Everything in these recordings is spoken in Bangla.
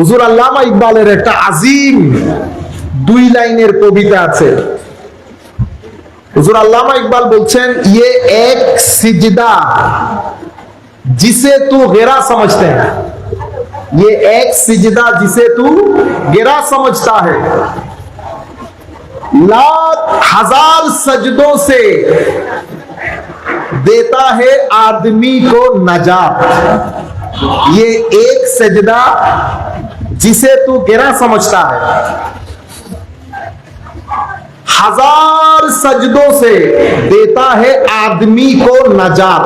হুজুর আল্লামা ইকবালের একটা আজিম 2 লাইনের কবিতা আছে। হুজুর আল্লামা ইকবাল বলছেন, ये एक सिजदा जिसे तू गिरा समझते है, ये एक सिजदा जिसे तू गिरा समझता है, लाख हजार सजदों से देता है आदमी को नजात, ये एक सजदा जिसे तू गिरा समझता है, हजार सजदों से देता है आदमी को नजात।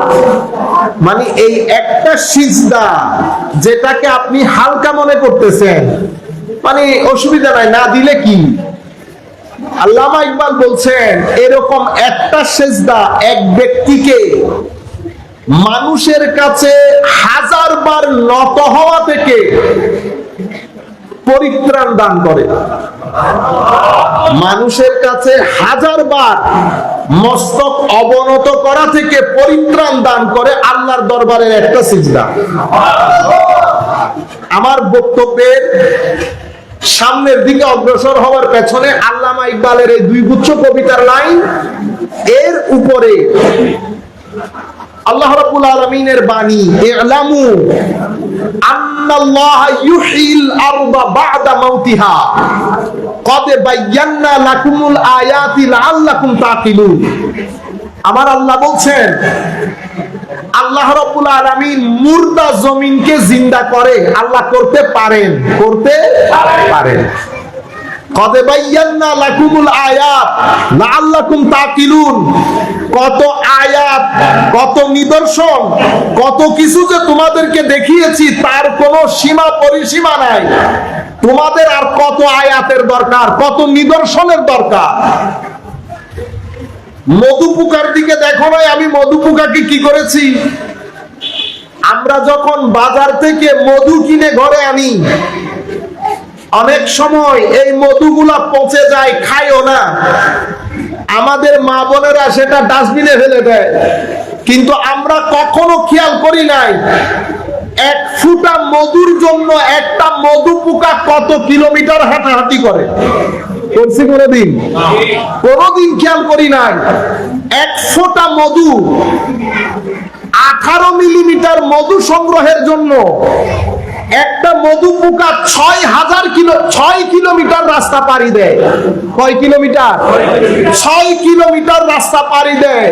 মানে এই একটা সিজদা যেটাকে আপনি হালকা মনে করতেছেন, মানে অসুবিধা নাই, না দিলে কি। আল্লামা ইকবাল বলছেন এরকম একটা সিজদা এক ব্যক্তিকে মানুষের কাছে 1000 বার নত হওয়া থেকে পরিত্রাণ দান করে। মানুষের কাছে 1000 বার মস্তক অবনত করা থেকে পরিত্রাণ দান করে আল্লাহর দরবারের একটা সিজদা। আমার বক্তব্যের সামনের দিকে অগ্রসর হওয়ার পেছনে আল্লামা ইকবালের এই 2 গুচ্ছ কবিতার লাইন, এর উপরে আল্লাহ রাব্বুল আলামিনের বাণী, ইলামু আন্নাল্লাহা ইউহিল আরদা বা'দা মাউতিহা কদ বায়্যানা লাকুমুল আয়াতি লাআল্লাকুম তাকিলুন। আমার আল্লাহ বলছেন, আল্লাহ রাব্বুল আলামিন মুর্দা জমিনকে জিন্দা করে। আল্লাহ করতে পারেন, করতে পারেন। কদ বায়্যানা লাকুমুল আয়াত লাআল্লাকুম তাকিলুন। কত আয়াত, কত নিদর্শন, কত কিছু যে তোমাদেরকে দেখিয়েছি তার কোনো সীমা পরিসীমা নাই। তোমাদের আর কত আয়াতের দরকার, কত নিদর্শনের দরকার। মধু পোকার দিকে দেখো ভাই, আমি মধু পোকাকে কি করেছি? আমরা যখন বাজার থেকে মধু কিনে ঘরে আনি, অনেক সময় এই মধুগুলা পচে যায়, খায়ও না। আমাদের মা বোনেরা সেটা ডাস্টবিনে ফেলে দেয়, কিন্তু আমরা কখনো খেয়াল করি নাই 1 ফুটা মধুর জন্য একটা মধু পোকা কত কিলোমিটার হাঁটাহাঁটি করে। করছি কোনদিন? কোনদিন খেয়াল করি নাই। 1 ফোঁটা মধু 18 মিলিমিটার মধু সংগ্রহের জন্য একটা মধু পোকা 6 কিলোমিটার রাস্তা পাড়ি দেয়। কয় কিলোমিটার? 6 কিলোমিটার রাস্তা পাড়ি দেয়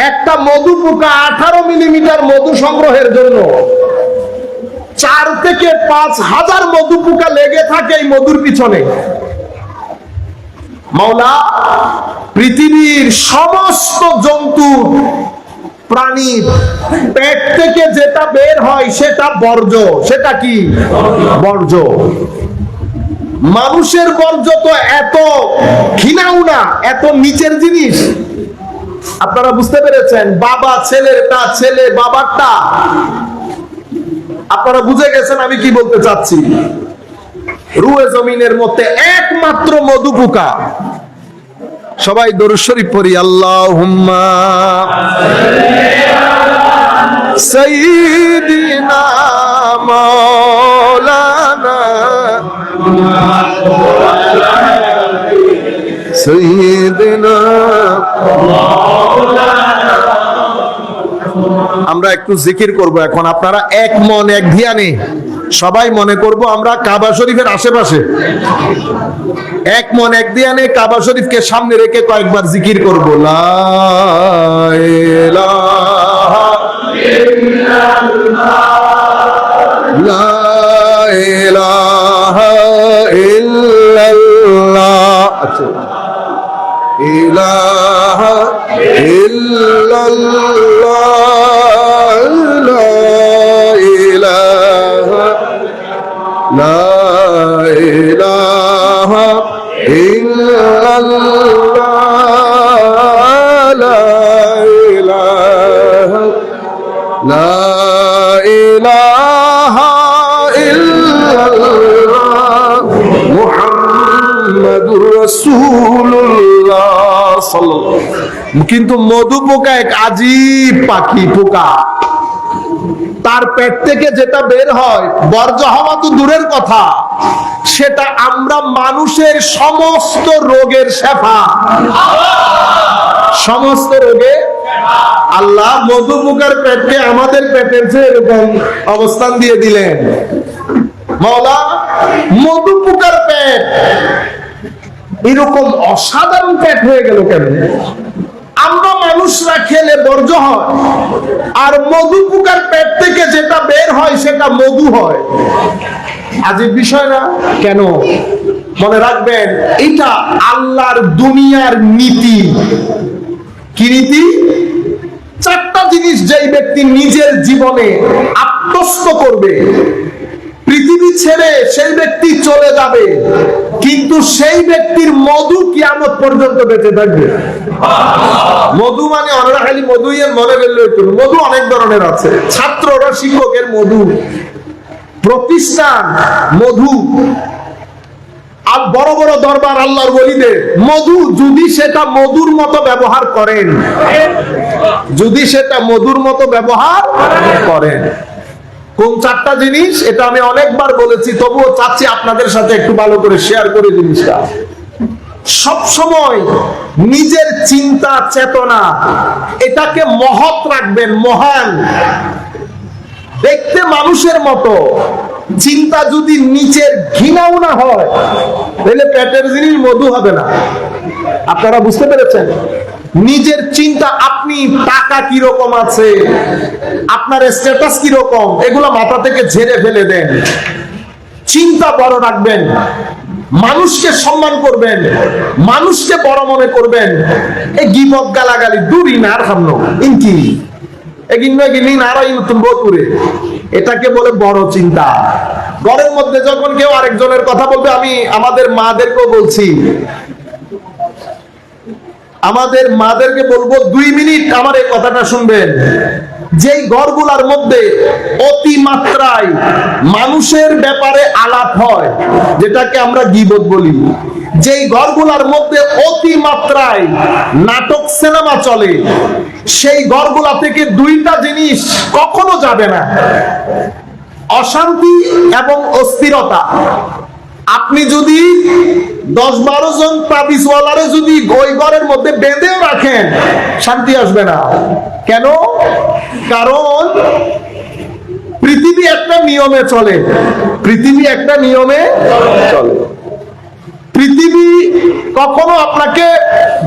একটা মধু পোকা 18 মিলিমিটার মধু সংগ্রহের জন্য। 4 থেকে 5,000 মধু পোকা লেগে থাকে এই মধুর পিছনে। মাওলা পৃথিবীর সমস্ত জন্তু প্রাণীর পেট থেকে যেটা বের হয় সেটা বর্জ্য। সেটা কি? বর্জ্য। মানুষের বর্জ্য তো এত ঘৃণাও না, এত নিচের জিনিস। আপনারা বুঝতে পেরেছেন? বাবা ছেলেরটা, ছেলে বাবারটা। আপনারা বুঝে গেছেন আমি কি বলতে চাচ্ছি। রুয়ে জমিনের মধ্যে একমাত্র মধু পোকা। সবাই দরুদ শরীফ পড়ি, আল্লাহুম্মা সাইয়্যিদিনা মাওলানা সাইয়্যিদিনা। আমরা একটু জিকির করব এখন। আপনারা এক মন এক ধ্যানে সবাই মনে করব আমরা কাবা শরীফের আশেপাশে। এক মন এক ধ্যানে কাবা শরীফকে সামনে রেখে কয়েকবার জিকির করব। লা ইলাহা ইল্লাল্লাহ, লা ইলাহা ইল্লাল্লাহ, আচ্ছা, ইলাহা ইল্লাল্লাহ, লা ইলাহা, লা ইলাহা ইল্লাল্লাহ, লা ইলাহা, লা ইলাহা ইল্লাল্লাহ মুহাম্মাদুর রাসূলুল্লাহ সাল্লাল্লাহু। কিন্তু মধু পোকা এক আজীব পাখি পোকা। তার পেট থেকে যেটা বের হয় বর্জ্য হওয়া তো দূরের কথা, সেটা আমরা মানুষের সমস্ত রোগের শেফা। সমস্ত রোগে আল্লাহ মধুপুকার পেটকে আমাদের পেটের চেয়ে এরকম অবস্থান দিয়ে দিলেন। মাওলা মধুপুকার পেট এরকম অসাধারণ পেট হয়ে গেল কেন? আমরা মানুষরা খেলে বর্জ্য হয়, আর মধুপুকার পেট থেকে যেটা বের হয় সেটা মধু হয়। আজীব বিষয় না? কেন? মনে রাখবেন, এটা আল্লাহর দুনিয়ার নীতি। কি নীতি? চারটা জিনিস যেই ব্যক্তি নিজের জীবনে আত্মস্থ করবে, পৃথিবী ছেড়ে সেই ব্যক্তি চলে যাবে, কিন্তু সেই ব্যক্তির মধু কিয়ামত পর্যন্ত বেঁচে থাকবে। মধু মানে অনেরা খালি মধুই মনে করলে মধু অনেক ধরনের আছে। ছাত্ররা শিক্ষকের মধু, প্রতিষ্ঠান মধু, আর বড় বড় দরবার আল্লাহর ওলিদের মধু। যদি সেটা মধুর মতো ব্যবহার করেন, যদি সেটা মধুর মতো ব্যবহার করেন। কোন চারটা জিনিস? এটা আমি অনেকবার বলেছি, তবুও চাচ্ছি আপনাদের সাথে একটু ভালো করে শেয়ার করে জিনিসটা। সব সময় নিজের চিন্তা চেতনা এটাকে মহৎ রাখবেন, মহান। দেখতে মানুষের মতো, চিন্তা যদি নিচের ঘৃণাও না হয়, তাহলে পেটের জিনিস মধু হবে না। আপনারা বুঝতে পেরেছেন? নিজের চিন্তা, আপনি টাকা কিরকম আছে, আপনার স্ট্যাটাস কিরকম, এগুলো মাথা থেকে ঝেড়ে ফেলে দেন। চিন্তা বড় রাখবেন, মানুষকে সম্মান করবেন, মানুষকে বড় মনে করবেন। এই গিবত গালাগালি দূরই না আর সামনে ইনকি এটাকে বলে বড় চিন্তা। ঘরের মধ্যে যখন কেউ আরেকজনের কথা বলবে, আমি আমাদের মাদেরকেও বলছি, আমাদের মাদেরকে বলবো 2 মিনিট আমার এই কথাটা শুনবেন। যেই ঘরগুলার মধ্যে অতিমাত্রায় মানুষের ব্যাপারে আলাপ হয়, যেটাকে আমরা গীবত বলি, যেই ঘরগুলার মধ্যে অতিমাত্রায় নাটক সিনেমা চলে, সেই ঘরগুলা থেকে 2টা জিনিস কখনো যাবে না: অশান্তি এবং অস্থিরতা। আপনি যদি 10-12 জন তাবিজওয়ালারে যদি ওই ঘরের মধ্যে বেঁধেও রাখেন, শান্তি আসবে না। কেন? কারণ পৃথিবী একটা নিয়মে চলে, পৃথিবী একটা নিয়মে চলে। পৃথিবী কখনো আপনাকে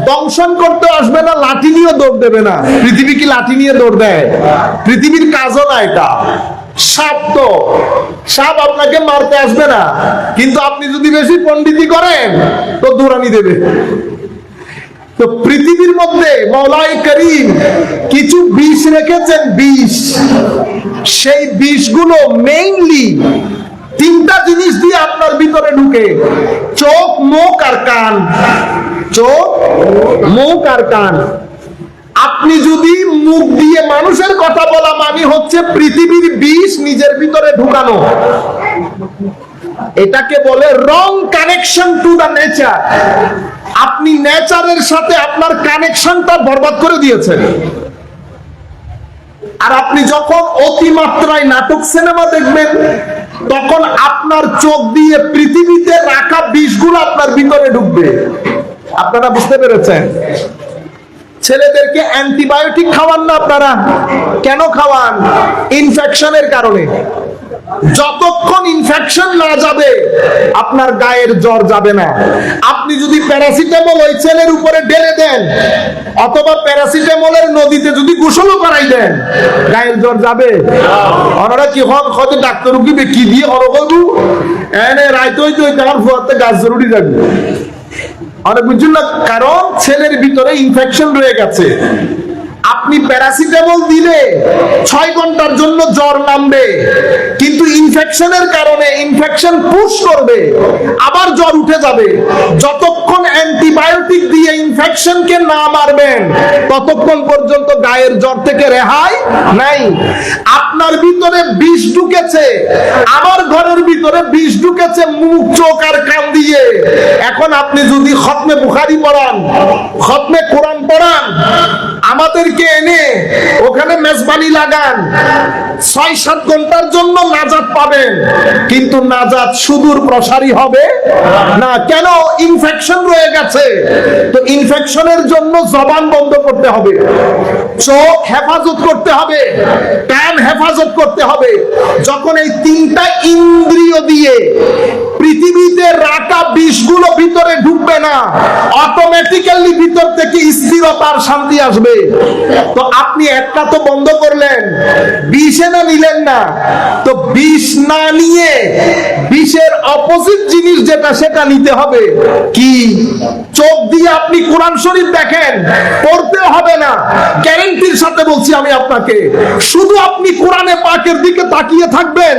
দংশন করতে আসবে না, লাঠি নিয়ে দৌড় দেবে না। পৃথিবী কি লাঠি নিয়ে দৌড় দেয়? পৃথিবীর কাজও না এটা। সাপ তো, সাপ আপনাকে মারতে আসবে না, কিন্তু আপনি যদি বেশি পণ্ডিতি করেন তো দৌড়ানি দেবে। তো পৃথিবীর মধ্যে মওলাই করিম কিছু বিষ রেখেছেন, বিষ। সেই বিষগুলো মেইনলি 3টা জিনিস দিয়ে আপনার ভিতরে ঢুকে: চোখ, মুখ আর কান। চোখ, মুখ আর কান। আপনি যদি মুখ দিয়ে মানুষের কথা বলা মানে হচ্ছে পৃথিবীর বিষ নিজের ভিতরে ঢুকানো। এটাকে বলে রং কানেকশন টু দা নেচার। আপনি নেচারের সাথে আপনার কানেকশনটা বরবাদ করে দিয়েছেন। আর আপনি যখন অতিমাত্রায় নাটক সিনেমা দেখবেন, তখন আপনার চোখ দিয়ে পৃথিবীতে রাখা বিষগুলো আপনার ভিতরে ঢুকবে। আপনারা বুঝতে পেরেছেন? ছেলেদেরকে অ্যান্টিবায়োটিক খাওয়ান না আপনারা? কেন খাওয়ান? ইনফেকশনের কারণে। যতক্ষণ ইনফেকশন না যাবে আপনার গায়ের জ্বর যাবে না। আপনি যদি প্যারাসিটামল ওই ছেলের উপরে ঢেলে দেন, অথবা প্যারাসিটামলের নদীতে যদি গোসলও করাই দেন, গায়ের জ্বর যাবে? ওনারা কি হন হয়তো ডাক্তার উকিবে কি দিয়ে অরগু এনে রাইতে হইতে হইতে আমার ফুয়াতে গাছ জরুরি যাবে। অনেক বুঝুন না, কারণ ছেলের ভিতরে ইনফেকশন রয়ে গেছে। আপনি প্যারাসিটামল দিলে 6 ঘন্টার জন্য জ্বর নামবে, কিন্তু ইনফেকশনের কারণে ইনফেকশন পুশ করবে, আবার জ্বর উঠে যাবে। যতক্ষণ অ্যান্টিবায়োটিক দিয়ে ইনফেকশনকে না মারবেন, ততক্ষণ পর্যন্ত গায়ের জ্বর থেকে রেহাই নাই। আপনার ভিতরে বিষ ঢুকেছে, আমার ঘরের ভিতরে বিষ ঢুকেছে মুখ, চোখ আর কান দিয়ে। এখন আপনি যদি খতমে বুখারী পড়ান, খতমে কোরআন পড়ান, আমার আমাদেরকে এনে ওখানে মেজবানি লাগান, 6-7 ঘন্টার জন্য নাজাত পাবেন, কিন্তু নাজাত সুদূর প্রসারী হবে না। কেন? ইনফেকশন রয়ে গেছে। তো ইনফেকশনের জন্য জবান বন্ধ করতে হবে, চোখ হেফাজত করতে হবে, কান হেফাজত করতে হবে। যখন এই 3টা ইন্দ্রিয় দিয়ে পৃথিবীতে রাখা বিষগুলো ভিতরে ঢুকবে না, অটোমেটিক্যালি ভিতর থেকে স্থিরতার শান্তি আসবে। তো আপনি একটা তো বন্ধ করলেন, বিষ না নিলেন না। তো বিষ না নিয়ে বিষের অপোজিট জিনিস যেটা সেটা নিতে হবে। কি? চোখ দিয়ে আপনি কোরআন শরীফ দেখেন, পড়তে হবে না, গ্যারান্টির সাথে বলছি আমি আপনাকে। শুধু আপনি কোরআনে পাকের দিকে তাকিয়ে থাকবেন,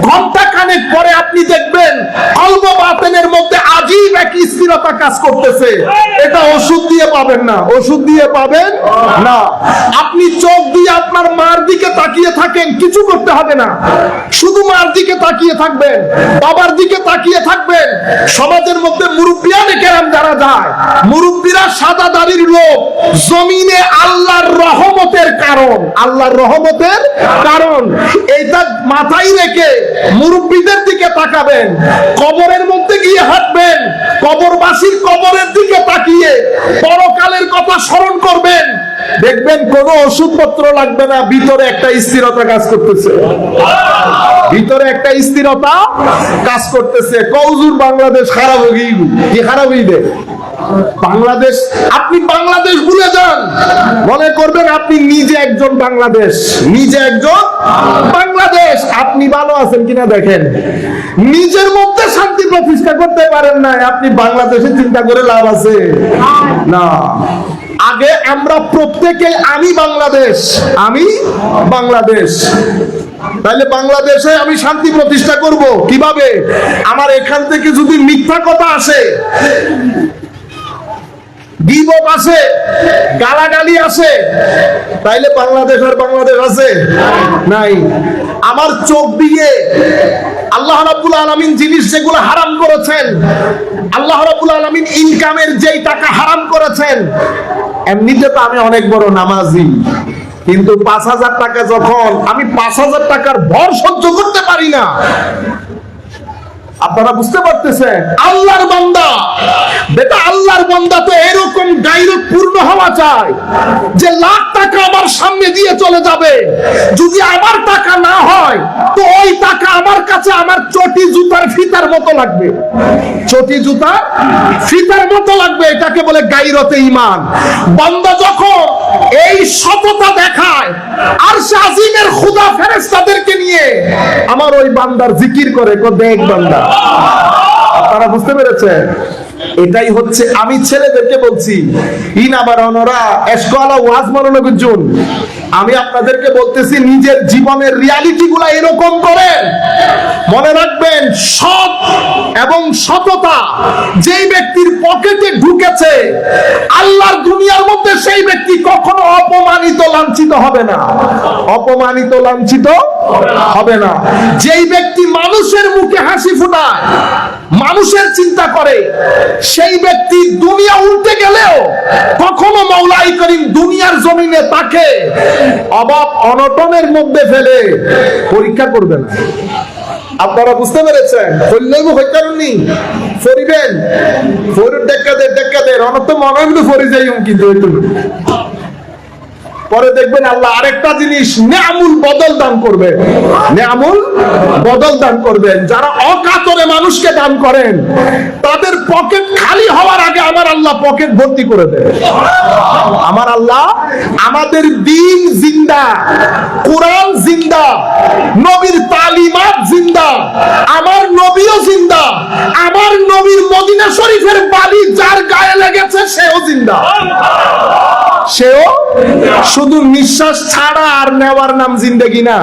ঘন্টা খানেক পরে আপনি দেখবেন কলব বাতেনের মধ্যে আজীব এক স্থিরতা কাজ করতেছে। এটা ওষুধ দিয়ে পাবেন না, ওষুধ দিয়ে পাবেন না। আপনি চোখ দিয়ে আপনার মার দিকে তাকিয়ে থাকেন, কিছু করতে হবে না, শুধু মার দিকে তাকিয়ে থাকবেন, বাবার দিকে তাকিয়ে থাকবেন। সমাজের মধ্যে মুরব্বিয়ানে কেরাম যারা যায়, মুরব্বীরা সাদা দাড়ির লোক, জমিনে আল্লাহর রহমতের কারণ, আল্লাহর রহমতের কারণ। এইটা মাথায় রেখে মুরব্বীদের দিকে তাকাবেন। কবরের মধ্যে গিয়ে হাঁটবেন, কবরবাসীর কবরের দিকে তাকিয়ে পরকালের কথা স্মরণ করবেন। দেখবেন কোনো ওষুধপত্র লাগবে না, ভিতরে একটা স্থিরতা কাজ করতেছে, ভিতরে একটা স্থিরতা কাজ করতেছে। কৌজুর বাংলাদেশ খারাপ হয়ে গেল, কি খারাপ হয়ে দেয় বাংলাদেশ। আপনি বাংলাদেশ ভুলে যান, মনে করবেন আপনি নিজে একজন বাংলাদেশ, নিজে একজন বাংলাদেশ। আপনি ভালো আছেন কিনা দেখেন, নিজের মধ্যে শান্তি প্রতিষ্ঠা করতে পারেন না, আপনি বাংলাদেশে চিন্তা করে লাভ আছে না। আগে আমরা প্রত্যেকে আমি বাংলাদেশ, আমি বাংলাদেশ। তাহলে বাংলাদেশে আমি শান্তি প্রতিষ্ঠা করব কিভাবে? আমার এখান থেকে যদি মিথ্যা কথা আসে, গীবত আসে, গালাগালি আসে, তাইলে বাংলাদেশ আর বাংলাদেশ আছে নাই। আমার চোখ দিয়ে আল্লাহ রাব্বুল আলামিন জিনিস যেগুলো হারাম করেছেন, আল্লাহ রাব্বুল আলামিন ইনকামের যেই টাকা হারাম করেছেন, এমনিতে তো আমি অনেক বড় নামাজি, কিন্তু 5,000 টাকা যখন আমি 5,000 টাকার ভর সহ্য করতে পারি না। আপনারা বুঝতে পারতেছেন? আল্লাহর বান্দা, বেটা আল্লাহর বান্দা তো এরকম গায়রত পূর্ণ হওয়া চাই যে লাখ টাকা আমার সামনে দিয়ে চলে যাবে, যদি আমার টাকা না হয় তো ওই টাকা আমার কাছে আমার চটি জুতার ফিতার মতো লাগবে, চটি জুতার ফিতার মতো লাগবে। এটাকে বলে গায়রতে ঈমান। বান্দা যখন এই সততা দেখায়, আরশ আজিমের খোদা ফেরেশতাদেরকে নিয়ে আমার ওই বান্দার জিকির করে, দেখ বান্দা। আপনারা বুঝতে পেরেছেন? এটাই হচ্ছে, আমি ছেলেদেরকে বলছি, আমি আপনাদেরকে বলতেছি নিজের জীবনের রিয়ালিটি গুলা এরকম করেন। মনে রাখবেন, সৎ এবং সততা যেই ব্যক্তির পকেটে ঢুকেছে, আল্লাহর দুনিয়ার মধ্যে সেই ব্যক্তি কখনো অপমানিত লাঞ্ছিত হবে না, অপমানিত লাঞ্ছিত হবে না। যেই ব্যক্তি মানুষের মুখে হাসি ফোটায়, মানুষের চিন্তা করে, সেই ব্যক্তি দুনিয়া উল্টে গেলেও কখনো মাওলাই করিম দুনিয়ার জমিনে তাকে অভাব অনটনের মধ্যে ফেলে পরীক্ষা করবে না। আপনারা বুঝতে পেরেছেন? হইলেও হইতারনি ফরিবেন, ফরির দেখাদের অনত মনে হইল ফরি যাই, কিন্তু পরে দেখবেন আল্লাহ আরেকটা জিনিস নেয়ামুল বদল দান করবে, নেয়ামুল বদল দান করবেন। যারা অকাতরে মানুষকে দান করেন, তাদের পকেট খালি হওয়ার আগে আমার আল্লাহ পকেট ভর্তি করে দেবে। আমার আল্লাহ আমাদের দ্বীন জিন্দা, কোরআন জিন্দা, নবীর তালিমাত জিন্দা, আমার নবীও জিন্দা, আমার নবীর মদিনা শরীফের বালি যার গায়ে লেগেছে সেও জিন্দা, সেও শুধু নিঃশ্বাস ছাড়া আর নেওয়ার নাম জিন্দেগি না।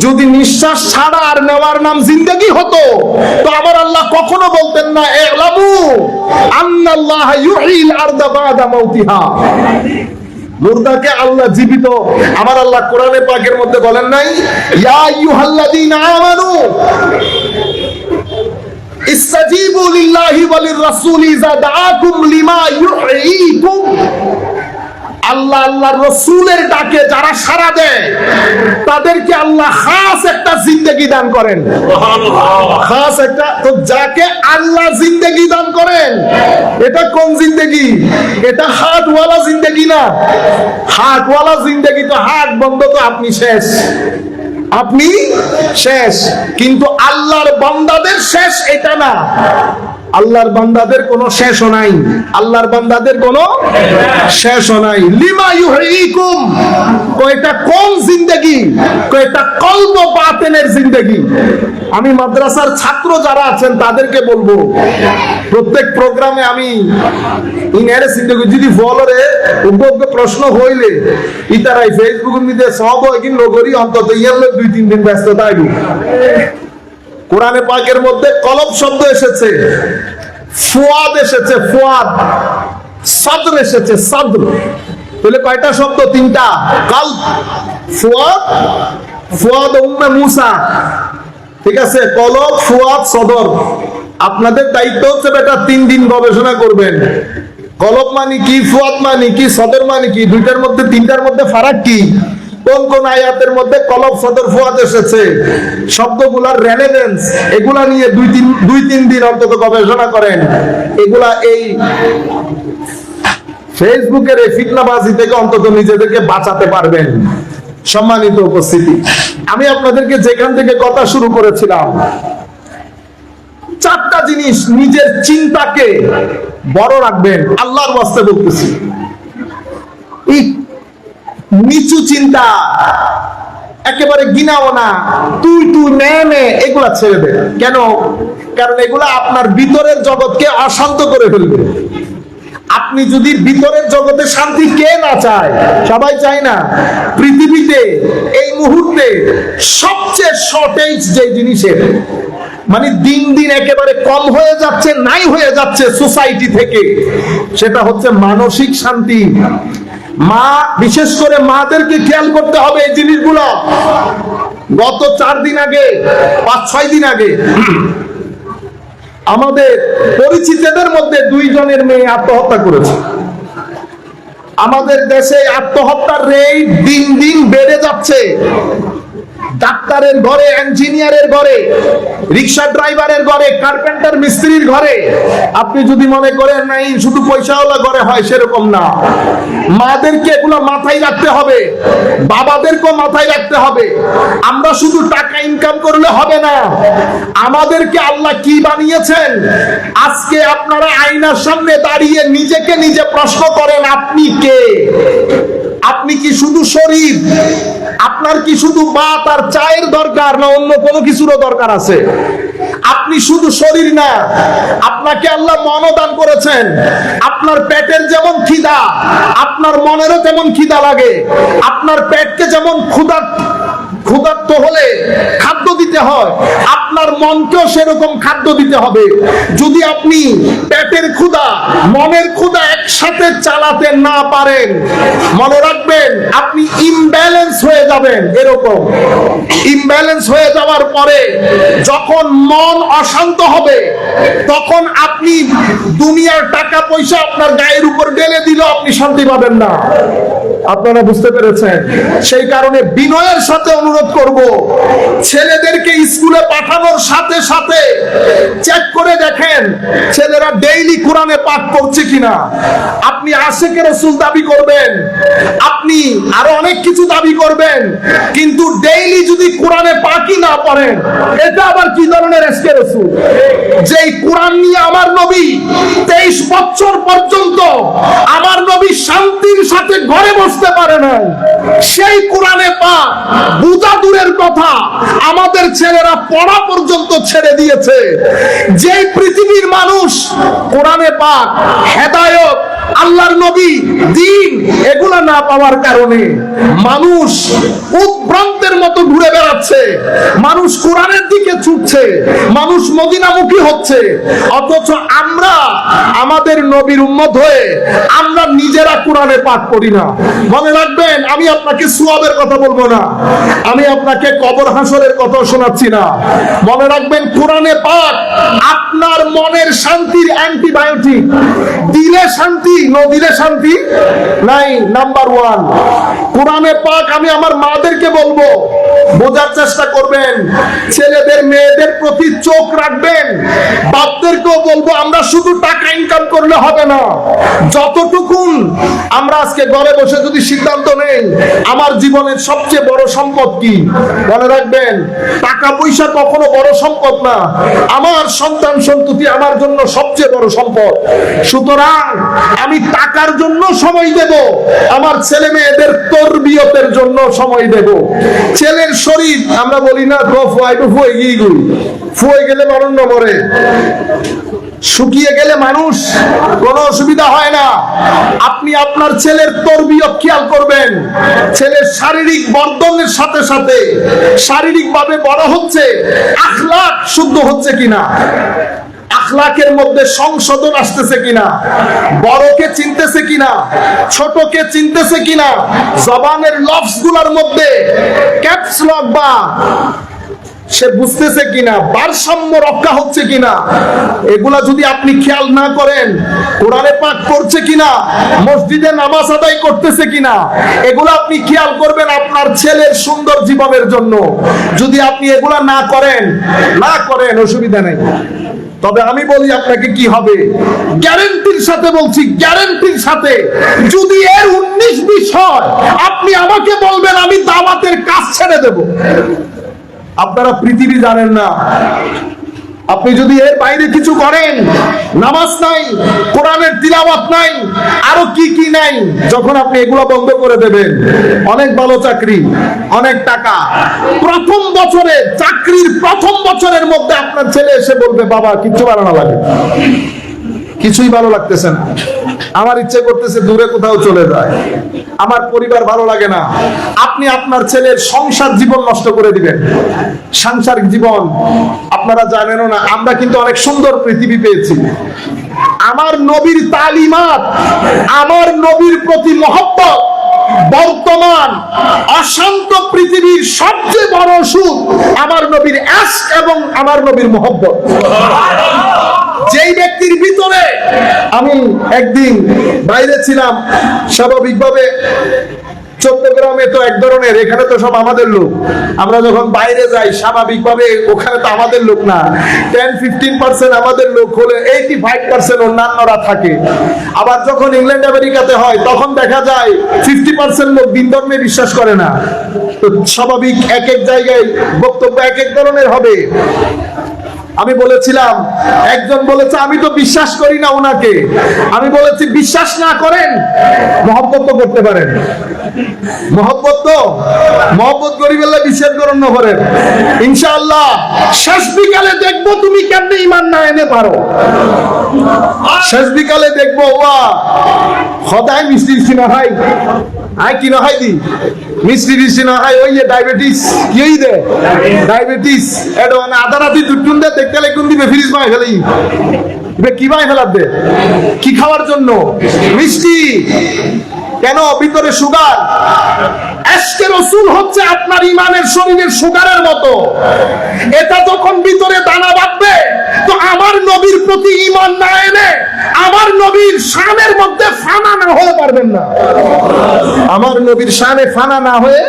যদি নিঃশ্বাস ছাড়া আর নেওয়ার নাম জিন্দেগি হতো তো আমার আল্লাহ কখনো বলতেন না ইলামু আন্নাল্লাহ ইউহিল আরদা বাদা মাউতিহা। মুর্দাকে আল্লাহ জীবিত, আমার আল্লাহ কোরআনে পাকের মধ্যে বলেন নাই ইয়া আইয়ুহাল্লাযীনা আমানু ইসতাজিবু লিল্লাহি ওয়া লির রাসূলি ইযা দাআকুম লিমা ইউহয়িকুম। আল্লাহ আল্লাহর রাসূলের ডাকে যারা সাড়া দেয় তাদেরকে আল্লাহ খাস একটা জিন্দেগি দান করেন, খাস একটা। তো যাকে আল্লাহ জিন্দেগি দান করেন, এটা কোন জিন্দেগি? এটা হাটওয়ালা জিন্দেগি না। হাটওয়ালা জিন্দেগি তো হাট বন্ধ, তো আপনি শেষ, আপনি শেষ। কিন্তু আল্লাহর বান্দাদের শেষ এটা না। আল্লাহর বান্দাদের কোনো শেষও নাই, আল্লাহর বান্দাদের কোনো শেষও নাই। লিমা ইউহয়িকুম, এটা কোন জিন্দেগি? এটা কলব বাতিনের জিন্দেগি। আমি মাদ্রাসার ছাত্র যারা আছেন তাদেরকে বলবো, প্রত্যেক প্রোগ্রামে আমি ইনারে জিন্দেগি যদি বলরে উপযোগ্য প্রশ্ন হইলে ইতারাই ফেসবুকের মধ্যে সব একদিন নগরী অন্তত ইয়ার 2-3 দিন ব্যস্ত থাকবে। কোরআনে পাকের মধ্যে কলব শব্দ এসেছে, ফুয়াদ এসেছে, ফুয়াদ, সাদর এসেছে, সাদর। তাহলে কয়টা শব্দ? 3টা। কলব, ফুয়াদ, ফুয়াদ উম্মে মুসা, ঠিক আছে? কলব, ফুয়াদ, সদর। আপনাদের দায়িত্ব হচ্ছে বেটা 3 দিন গবেষণা করবেন। কলব মানে কি, ফুয়াদ মানে কি, সদর মানে কি, দুইটার মধ্যে 3টার মধ্যে ফারাক কি, কোন কোন আয়াতের মধ্যে কলব, সদর, ফুয়াদ এসেছে, শব্দগুলোর রেলেভেন্স, এগুলা নিয়ে 2-3 দিন অন্তত গবেষণা করেন। এগুলা এই ফেসবুকের এই ফিতনাবাজি থেকে অন্তত নিজেদেরকে বাঁচাতে পারবেন। সম্মানিত উপস্থিতি, আমি আপনাদেরকে যেখান থেকে কথা শুরু করেছিলাম, 4টা জিনিস নিজের চিন্তাকে বড় রাখবেন। আল্লাহর ওয়াস্তে বলতেছি, নিচু চিন্তা একেবারে গিনাও না, তুই নে এগুলা ছেড়ে দে। কেন? কারণ এগুলা আপনার ভিতরের জগৎকে অশান্ত করে ফেলবে। আপনি যদি ভিতরের জগতে শান্তি, কে না চায়? সবাই চায় না? পৃথিবীতে এই মুহূর্তে সবচেয়ে শর্টেজ যে জিনিসের, মানে দিন দিন একেবারে কম হয়ে যাচ্ছে, নাই হয়ে যাচ্ছে সোসাইটি থেকে, সেটা হচ্ছে মানসিক শান্তি। মা, বিশেষ করে মাদেরকে খেয়াল করতে হবে এই জিনিসগুলো। গত 4 দিন আগে, 5-6 দিন আগে আমাদের পরিচিতদের মধ্যে 2 জনের মেয়ে আত্মহত্যা করেছে। আমাদের দেশে আত্মহত্যার রেট দিন দিন বেড়ে যাচ্ছে। ডাক্তারের ঘরে, ইঞ্জিনিয়ারের ঘরে, রিক্সা ড্রাইভারের ঘরে, কার্পেন্টার মিস্ত্রির ঘরে। আপনি যদি মনে করেন নাই শুধু পয়সাওয়ালা ঘরে হয়, সেরকম না। মাদেরকে এগুলো মাথায় রাখতে হবে, বাবাদেরকেও মাথায় রাখতে হবে। আমরা শুধু টাকা ইনকাম করলে হবে না, আমাদেরকে আল্লাহ কি বানিয়েছেন? আজকে আপনারা আয়নার সামনে দাঁড়িয়ে নিজেকে নিজে প্রশ্ন করেন, আপনি কে? আপনি কি শুধু শরীর? আপনার কি শুধু ভাত আর চায়ের দরকার, না অন্য কোনো কিছুরও দরকার আছে? আপনি শুধু শরীর না, আপনাকে আল্লাহ মনও দান করেছেন। আপনার পেটের যেমন খিদা, আপনার মনেরও তেমন খিদা লাগে। আপনার পেটকে যেমন ক্ষুধার্ত হলে খাদ্য দিতে হয়, আপনার মনকেও সেরকম খাদ্য দিতে হবে। যদি আপনি পেটের ক্ষুধা, মনের ক্ষুধা একসাথে চালাতে না পারেন, মনে রাখবেন আপনি ইমব্যালেন্স হয়ে যাবেন। এরকম ইমব্যালেন্স হয়ে যাওয়ার পরে যখন মন অশান্ত হবে, তখন আপনি দুনিয়ার টাকা পয়সা আপনার গায়ের উপর ঢেলে দিলেও আপনি শান্তি পাবেন না। আপনারা বুঝতে পেরেছেন? সেই কারণে বিনয়ের সাথে অনুরোধ করব, ছেলেদেরকে স্কুলে পাঠানোর সাথে সাথে চেক করে দেখেন ছেলেরা ডেইলি কোরআনে পাঠ করছে কিনা। আপনি আশিকে রাসূল দাবি করবেন, আপনি আরো অনেক কিছু দাবি করবেন, কিন্তু ডেইলি যদি কোরআনে পাঠই না পড়েন, এটা আবার কি ধরনের আশিকে রাসূল? যেই কোরআন নিয়ে আমার নবী 23 বছর পর্যন্ত আমার নবী শান্তির সাথে ঘরে বসতে পারে না, সেই কোরআনে পাক বুঝা দূরের কথা, আমাদের ছেলেরা পড়া পর্যন্ত ছেড়ে দিয়েছে। যে পৃথিবীর মানুষ কোরআনে পাক, হেদায়েত, আল্লাহর নবী, দ্বীন এগুলা না পাওয়ার কারণে মানুষ উদ্ভ্রান্তের মতো ঘুরে বেড়াচ্ছে, মানুষ কোরআনের দিকে ছুটছে, মানুষ মদিনামুখী হচ্ছে। অথচ আমরা আমাদের নবীর উম্মত হয়ে আমরা নিজেরা কোরআনে পাঠ করি না। মনে রাখবেন, আমি আপনাকে সওয়াবের কথা বলবো না, আমি আপনাকে কবর হাসরের কথা শোনাচ্ছি না। মনে রাখবেন, কোরআনে পাক আপনার মনের শান্তির অ্যান্টিবায়োটিক। দিলে শান্তি নদীরে শান্তি নাই। নাম্বার ওয়ান, কোরআনে পাক আমি আমার মাদেরকে বলবো, বোঝার চেষ্টা করবেন, ছেলেদের মেয়েদের প্রতি চোখ রাখবেন। বাপদেরকেও বলবো, আমরা শুধু টাকা ইনকাম করলে হবে না, যতটুকুন আমরা আজকে ঘরে বসে যদি সিদ্ধান্ত নেই আমার জীবনের সবচেয়ে বড় সম্পদ কি, মনে রাখবেন টাকা পয়সা কখনো বড় সম্পদ না, আমার সন্তান সন্ততি আমার জন্য সবচেয়ে বড় সম্পদ। সুতরাং আমি টাকার জন্য সময় দেব, আমার ছেলে মেয়েদের তরবিয়তের জন্য সময় দেব। ছেলের শরীর আমরা বলি না ফুয়ে গেলে মানুষ মরে, শুকিয়ে গেলে মানুষ কোনো অসুবিধা হয় না। আপনি আপনার ছেলের তরবিয়ত খেয়াল করবেন, ছেলের শারীরিক বর্ধনের সাথে সাথে শারীরিক ভাবে বড় হচ্ছে, আখলাক শুদ্ধ হচ্ছে কিনা, আখলাকের মধ্যে সংশোধন আসতেছে কিনা, বড়কে চিনতেছে কিনা, ছোটকে চিনতেছে কিনা, জবানের লফজ গুলার মধ্যে ক্যাপস লক বা সে বুঝতেছে কিনা, ভারসাম্য রক্ষা হচ্ছে কিনা, এগুলা যদি আপনি খেয়াল না করেন, কোরআনে পাক করছে কিনা, মসজিদে নামাজ আদায় করতেছে কিনা, এগুলা আপনি খেয়াল করবেন আপনার ছেলের সুন্দর জীবনের জন্য। যদি আপনি এগুলা না করেন অসুবিধা নেই। তবে আমি বলি আপনাকে কি হবে, গ্যারান্টির সাথে বলছি, গ্যারান্টির সাথে, যদি এর 19-20 হয় আপনি আমাকে বলবেন আমি দাওয়াতের কাজ ছেড়ে দেব। আপনারা পৃথিবী জানেন না, আপনি যদি এর বাইরে কিছু করেন, নামাজ নাই, কোরআনের তিলাওয়াত নাই, আরো কি কি নাই, যখন আপনি এগুলো বন্ধ করে দেবেন, অনেক ভালো চাকরি, অনেক টাকা, প্রথম বছরে চাকরির প্রথম বছরের মধ্যে আপনার ছেলে এসে বলবে বাবা কিচ্ছু ভালো না লাগে, কিছুই ভালো লাগতেছে না, আমার ইচ্ছে করতেছে দূরে কোথাও চলে যায়, আমার পরিবার ভালো লাগে না। আপনি আপনার ছেলের সংসার জীবন নষ্ট করে দিবেন। সাংসারিক জীবন আপনারা জানেনও না, আমরা কিন্তু অনেক সুন্দর পৃথিবী পেয়েছি। আমার নবীর তালিমাত, আমার নবীর প্রতি মহব্বত বর্তমান অশান্ত পৃথিবীর সবচেয়ে বড় সুখ আমার নবীর ইশক এবং আমার নবীর মহব্বত। যেই ব্যক্তির ভিতরে, আমি একদিন বাইরে ছিলাম, স্বাভাবিকভাবে চট্টগ্রামে তো এক ধরনের, এখানে তো সব আমাদের লোক, আমরা যখন বাইরে যাই স্বাভাবিকভাবে ওখানে তো আমাদের লোক না, 10-15% আমাদের লোক হলে 85% অন্যান্যরা থাকে। আবার যখন ইংল্যান্ড আমেরিকাতে হয় তখন দেখা যায় 50% লোক দিন ধর্মে বিশ্বাস করে না। তো স্বাভাবিক এক এক জায়গায় বক্তব্য এক এক ধরনের হবে। আমি বলেছিলাম, একজন বলেছে আমি তো বিশ্বাস করি না ওনাকে, আমি বলেছি বিশ্বাস না করেন মহব্বত তো করতে পারেন, মহব্বত করিবেলা বিশ্বাস করুন না করেন, ইনশাআল্লাহ শেষ বিকালে দেখবো তুমি কেমনে ইমান না এনে পারো। শেষ বিকালে দেখবো ওয়া সদায় মিষ্টি দিচ্ছি না ভাই, আই কি না হয় দি মিষ্টি দিচ্ছি না হয়, ওই যে ডায়াবেটিস কি দে ডায়াবেটিস এটা মানে আধা রাতি দুটুন দে দেখতে কোন দিবে ফ্রিজ মাই ফেলাই কি ভাই ফেলার দে, কি খাওয়ার জন্য মিষ্টি, কেন ভিতরে সুগার। ইশকে রাসূল হচ্ছে আপনার ইমানের শরীরের সুগারের মতো, এটা যখন ভিতরে দানা বাঁধবে তো আমার নবীর প্রতি ঈমান না এনে আমার নবীর শানের মধ্যে ফানা না হয়ে পারবেন না, আমার নবীর শানে ফানা না হয়ে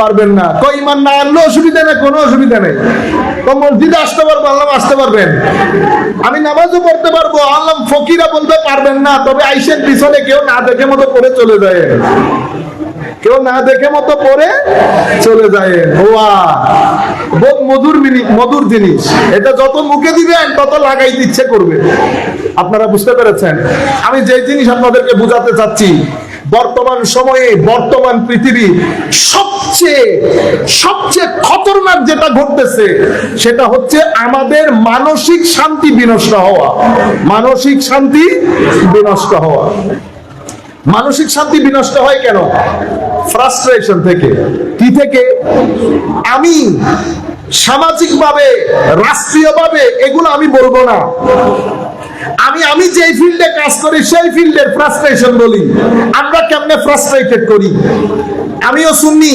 পারবেন না। কই ঈমান না আনলে অসুবিধা নেই, কোনো অসুবিধা নেই। তো মসজিদে আসতে পারবো, আল্লাহ আসতে পারবেন, আমি নামাজও পড়তে পারবো, আল্লাহ ফকিরা বলতে পারবেন না, তবে আইসের পিছনে কেউ না দেখে মতো করে চলে যায়, কেউ না দেখে মতো পরে চলে যায়। বহুত মধুর জিনিস, এটা যত মুখে দিবেন তত লাগাইতে ইচ্ছে করবে। আপনারা বুঝতে পেরেছেন আমি যে জিনিস আপনাদেরকে বুঝাতে চাচ্ছি, বর্তমান সময়ে বর্তমান পৃথিবী সবচেয়ে খতরনাক যেটা ঘটতেছে সেটা হচ্ছে আমাদের মানসিক শান্তি বিনষ্ট হওয়া, মানসিক শান্তি বিনষ্ট হওয়া। মানসিক শান্তি বিনষ্ট হয় কেন? ফ্রাস্ট্রেশন থেকে। কি থেকে? আমি সামাজিকভাবে রাষ্ট্রীয়ভাবে এগুলো আমি বলবো না, আমি যে ফিল্ডে কাজ করি সেই ফিল্ডের ফ্রাস্ট্রেশন বলি। আমরা কেমনে ফ্রাস্ট্রেটেড করি? আমিও সুন্নি,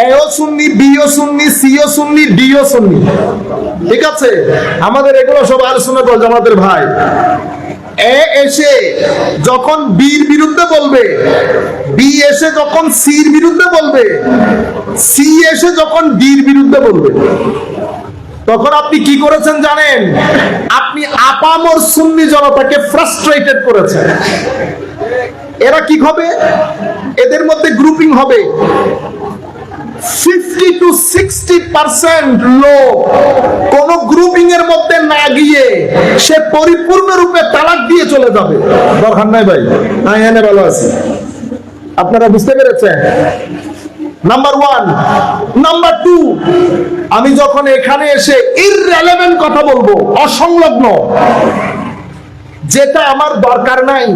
এও সুন্নি, বিও সুন্নি, সিও সুন্নি, ডিও সুন্নি, ঠিক আছে? আমাদের এগুলো সব আহলে সুন্নাত ওয়াল জামাতের ভাই, এ এসে যখন বির বিরুদ্ধে বলবে, বি এসে যখন সির বিরুদ্ধে বলবে, সি এসে যখন ডির বিরুদ্ধে বলবে, তখন আপনি কি করেছেন জানেন? আপনি আপামর সুন্নি জনতাকে ফ্রাস্ট্রেটেড করেছেন। এরা কি হবে? এদের মধ্যে গ্রুপিং হবে। 50 to 60% লোক কোন গ্রুপিং এর মধ্যে না গিয়ে সে পরিপূর্ণরূপে তালাক দিয়ে চলে যাবে। দরকার নাই ভাই, আমি এনে ভালো আছি। আপনারা বুঝতে পেরেছেন? নাম্বার 1। নাম্বার 2, আমি যখন এখানে এসে ইররিলেভেন্ট কথা বলবো, অসংলগ্ন, যেটা আমার দরকার নাই,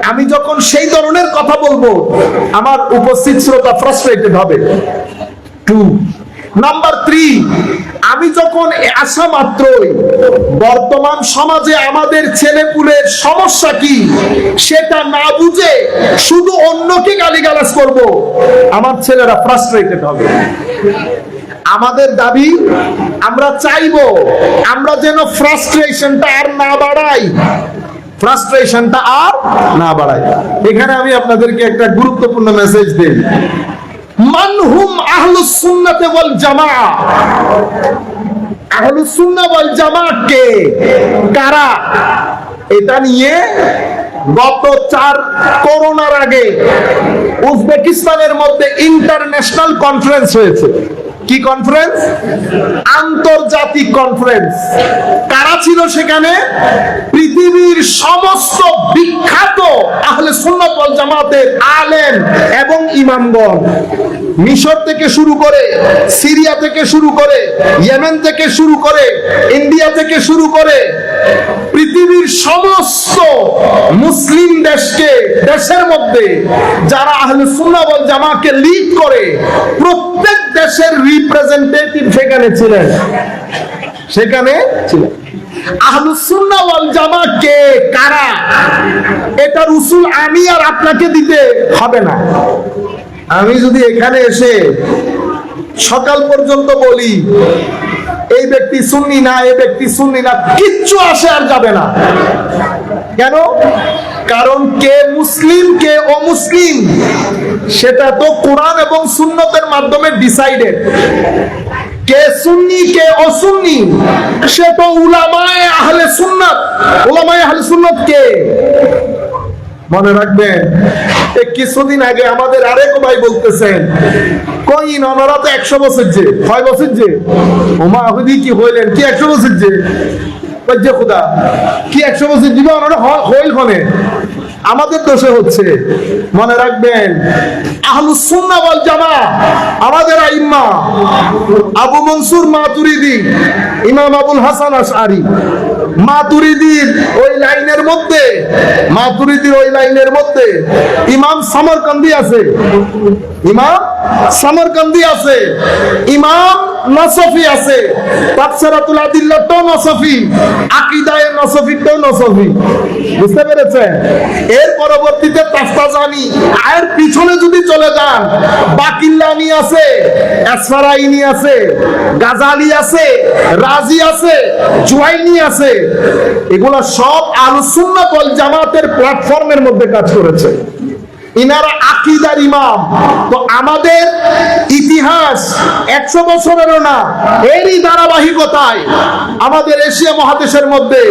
আমি যখন সেই ধরনের কথা বলবো, আমার উপস্থিত শ্রোতা ফ্রাস্ট্রেটেড হবে। 2। নাম্বার 3, আমি যখন আসা মাত্রই বর্তমান সমাজে আমাদের ছেলেপুলের সমস্যা কি সেটা না বুঝে শুধু অন্যকে গালিগালাজ করব, আমার ছেলেরা ফ্রাস্ট্রেটেড হবে। আমাদের দাবি, আমরা চাইবো আমরা যেন ফ্রাস্ট্রেশনটা আর না বাড়াই, ফ্রাস্ট্রেশনটা আর না বাড়াই। এখানে আমি আপনাদেরকে একটা গুরুত্বপূর্ণ মেসেজ দেই। মানহুম আহলুস সুন্নাতে ওয়াল জামাআহ। আহলুস সুন্নাহ ওয়াল জামাআহ কে, কারা? এটা নিয়ে গত 4 করোনার আগে উজবেকিস্তানের মধ্যে ইন্টারন্যাশনাল কনফারেন্স হয়েছে। কি কনফারেন্স? আন্তর্জাতিক কনফারেন্স। কারা ছিল সেখানে? পৃথিবীর সমস্ত বিখ্যাত আহলে সুন্নাত ওয়াল জামাতের আলেম এবং ইমামগণ, মিশর থেকে শুরু করে, সিরিয়া থেকে শুরু করে, ইয়েমেন থেকে শুরু করে, ইন্ডিয়া থেকে শুরু করে, পৃথিবীর সমস্ত মুসলিম দেশের মধ্যে যারা আহলে সুন্নাহ ওয়াল জামাতকে লিড করে, প্রত্যেক দেশের রিপ্রেজেন্টেটিভ সেখানে ছিলেন। আহলুস সুন্নাহ ওয়াল জামাত কে, কারা? এটার উসুল আমি আর আপনাকে দিতে হবে না। আমি যদি এখানে এসে সকাল পর্যন্ত বলি এই ব্যক্তি সুন্নি না, এই ব্যক্তি সুন্নি না, কিচ্ছু আসে আর যাবে না। কেন? কারণ কে মুসলিম কে অমুসলিম সেটা তো কোরআন এবং সুন্নতের মাধ্যমে ডিসাইডেড। কে সুন্নি কে অসুন্নি সে তো উলামায়ে আহলে সুন্নাত। উলামায়ে আহলে সুন্নাত কে? মনে রাখবেন, কিছুদিন আগে আমাদের আরেক ভাই বলতেছেন, কই ওনারা তো 100 বছর যে, 6 বছর যে, ওমা হুদি কি হইলেন, কি 100 বছর যে, যে খুদা কি 100 বছর দিবে, ওনারা হইল হনে আমাদের দোষে হচ্ছে। মনে রাখবেন, আহলুস সুন্নাহ ওয়াল জামাআহ আমাদের আইম্মা আবু মনসুর মাতুরিদি, ইমাম আবুল হাসান আশআরি, মাতুরিদির ওই লাইনের মধ্যে, মাতুরিদির ওই লাইনের মধ্যে ইমাম সামরকান্দি আছে, ইমাম সামরকান্দি আছে, ইমাম নসফি আছে, তাফসিরাতুল আদিল্লাহ তো নসফি, আকীদায়ে নসফি তো নসফি। বুঝতে পেরেছেন? এর পরবর্তীতে তাফতাজানি, এর পিছনে যদি চলে যান, বাকিল্লানি আছে, আসফারাইনি আছে, গাজালি আছে, রাজি আছে, জুয়াইনি আছে। এগুলা সব আহলুস সুন্নাহ ওয়াল জামাতের প্ল্যাটফর্মের মধ্যে কাজ করেছে। ইনারা আকীদার ইমাম। তো আমাদের ইতিহাস 100 বছরেরও না, এরই ধারাবাহিকতায় আমাদের এশিয়া মহাদেশের মধ্যে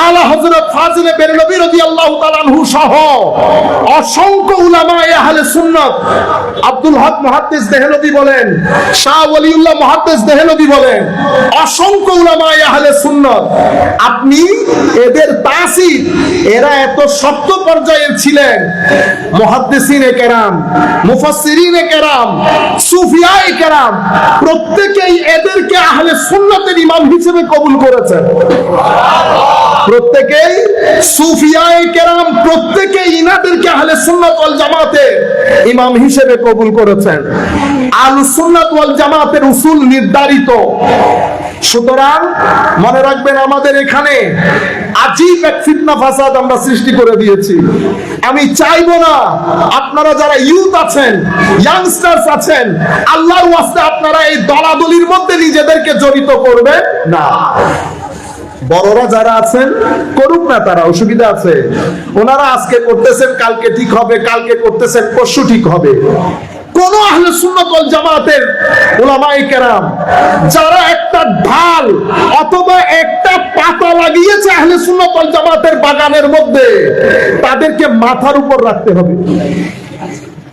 আলা হযরত ফাজিলে বেরলভী রাদিয়াল্লাহু তাআলা আনহু সহ অসংখ্য উলামায়ে আহলে সুন্নাত, আব্দুল হক মুহাদ্দিস দেহলভী বলেন, শাহ ওয়ালিউল্লাহ মুহাদ্দিস দেহলভী বলেন, অসংখ্য উলামায়ে আহলে সুন্নাত, আপনি এদের তাসির, এরা এত শক্ত পর্যায়ের ছিলেন, মুহাদ্দিসিনে কেরাম, মুফাসসিরিনে কেরাম, সুফিয়ায়ে কেরাম প্রত্যেকেই এদেরকে আহলে সুন্নাতের ইমাম হিসেবে কবুল করেছেন। প্রত্যেকেই সুফিয়ায়ে কেরাম প্রত্যেকেই ইনাদেরকে আহলে সুন্নাত ওয়াল জামাতের ইমাম হিসেবে কবুল করেছেন। আহলুস সুন্নাত ওয়াল জামাতের উসুল নির্ধারিত। সুতরাং মনে রাখবেন, আমাদের এখানে আজীব এক ফিতনা ফাসাদ আমরা সৃষ্টি করে দিয়েছি। আমি চাইবো না আপনারা যারা ইউথ আছেন, ইয়াংস্টার্স আছেন, আল্লাহর ওয়াস্তে আপনারা এই দলাদলির মধ্যে নিজেদেরকে জড়িত করবেন না। বড়রা যারা আছেন করুক না, তারা অসুবিধা আছে। ওনারা আজকে করতেছেন কালকে ঠিক হবে, কালকে করতেছেন পরশু ঠিক হবে। কোন আহলে সুন্নাত ওয়াল জামাতের উলামায়ে কেরাম যারা একটা ঢাল অথবা একটা পাতা লাগিয়েছে আহলে সুন্নাত ওয়াল জামাতের বাগানের মধ্যে, তাদেরকে মাথার উপর রাখতে হবে।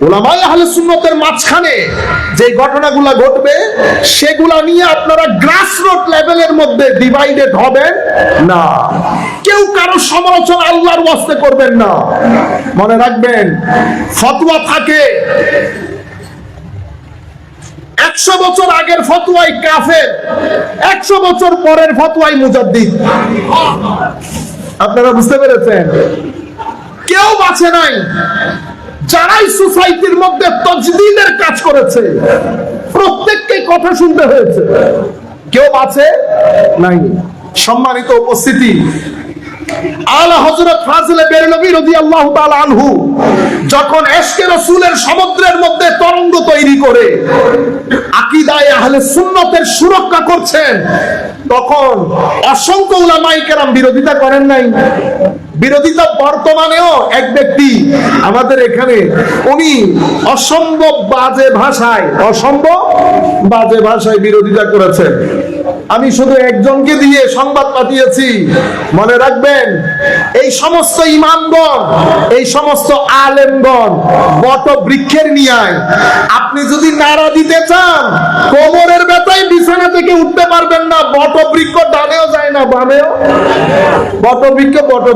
উলামায়ে আহলে সুন্নাতের মাঝখানে যে ঘটনাগুলো ঘটবে সেগুলা নিয়ে আপনারা গ্রাসরুট লেভেলের মধ্যে ডিভাইডেড হবেন না। কেউ কারো সমালোচনা আল্লাহর ওয়াস্তে করবেন না। মনে রাখবেন, ফতোয়া থাকে 100 বছর আগের ফতোয়াই কাফের, 100 বছর পরের ফতোয়াই মুজাদ্দিদ। আপনারা বুঝতে পেরেছেন? কেউ বাঁচে নাই যারাই সোসাইটির মধ্যে তাজদীদের কাজ করেছে, প্রত্যেককে কথা শুনতে হয়েছে, কেউ বাঁচে নাই। সম্মানিত উপস্থিতি, আলা হযরত ফাজিলে বেরলভী রাদিয়াল্লাহু তাআলা আনহু যখন ইশকে রাসূলের সমুদ্রের মধ্যে তরঙ্গ তৈরি করে আকীদায়ে আহলে সুন্নাতের সুরক্ষা করছেন, তখন অসংখ্য উলামায়ে কেরাম বিরোধিতা করেন নাই। বিরোধিতা বর্তমানেও এক ব্যক্তি আমাদের এখানে, উনি অসম্ভব বাজে ভাষায় বিরোধিতা করেছেন। আমি শুধু একজনকে দিয়ে সংবাদ পাঠিয়েছি। মনে রাখবেন, এই সমস্ত ইমামগণ, এই সমস্ত আলেমগণ বট বৃক্ষের নিয়ায় আপনি যদি নাড়া দিতে চান, কোমরের ব্যথায় বিছানা থেকে উঠতে পারবেন না। বট বৃক্ষ ডানেও যায় না বামেও, বট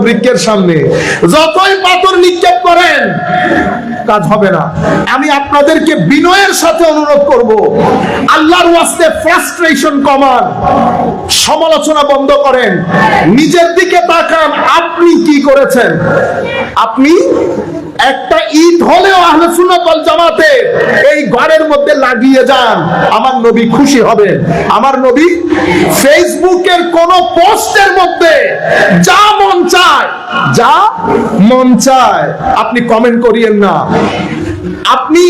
বৃক্ষের সামনে যতই পাথর নিক্ষেপ করেন কাজ হবে না। আমি আপনাদেরকে বিনয়ের সাথে অনুরোধ করব, আল্লাহর ওয়াস্তে ফ্রাস্ট্রেশন কমান, সমালোচনা বন্ধ করেন, নিজের দিকে তাকান। আপনি কি করেছেন? আপনি একটা ইট হলেও আহলে সুন্নাত ওয়াল জামাতে এই ঘরের মধ্যে লাগিয়ে যান, আমার নবী খুশি হবেন। আমার নবী ফেসবুকের কোন পোস্টের মধ্যে যা মন চায় আপনি কমেন্ট করিয়েন না। আপনি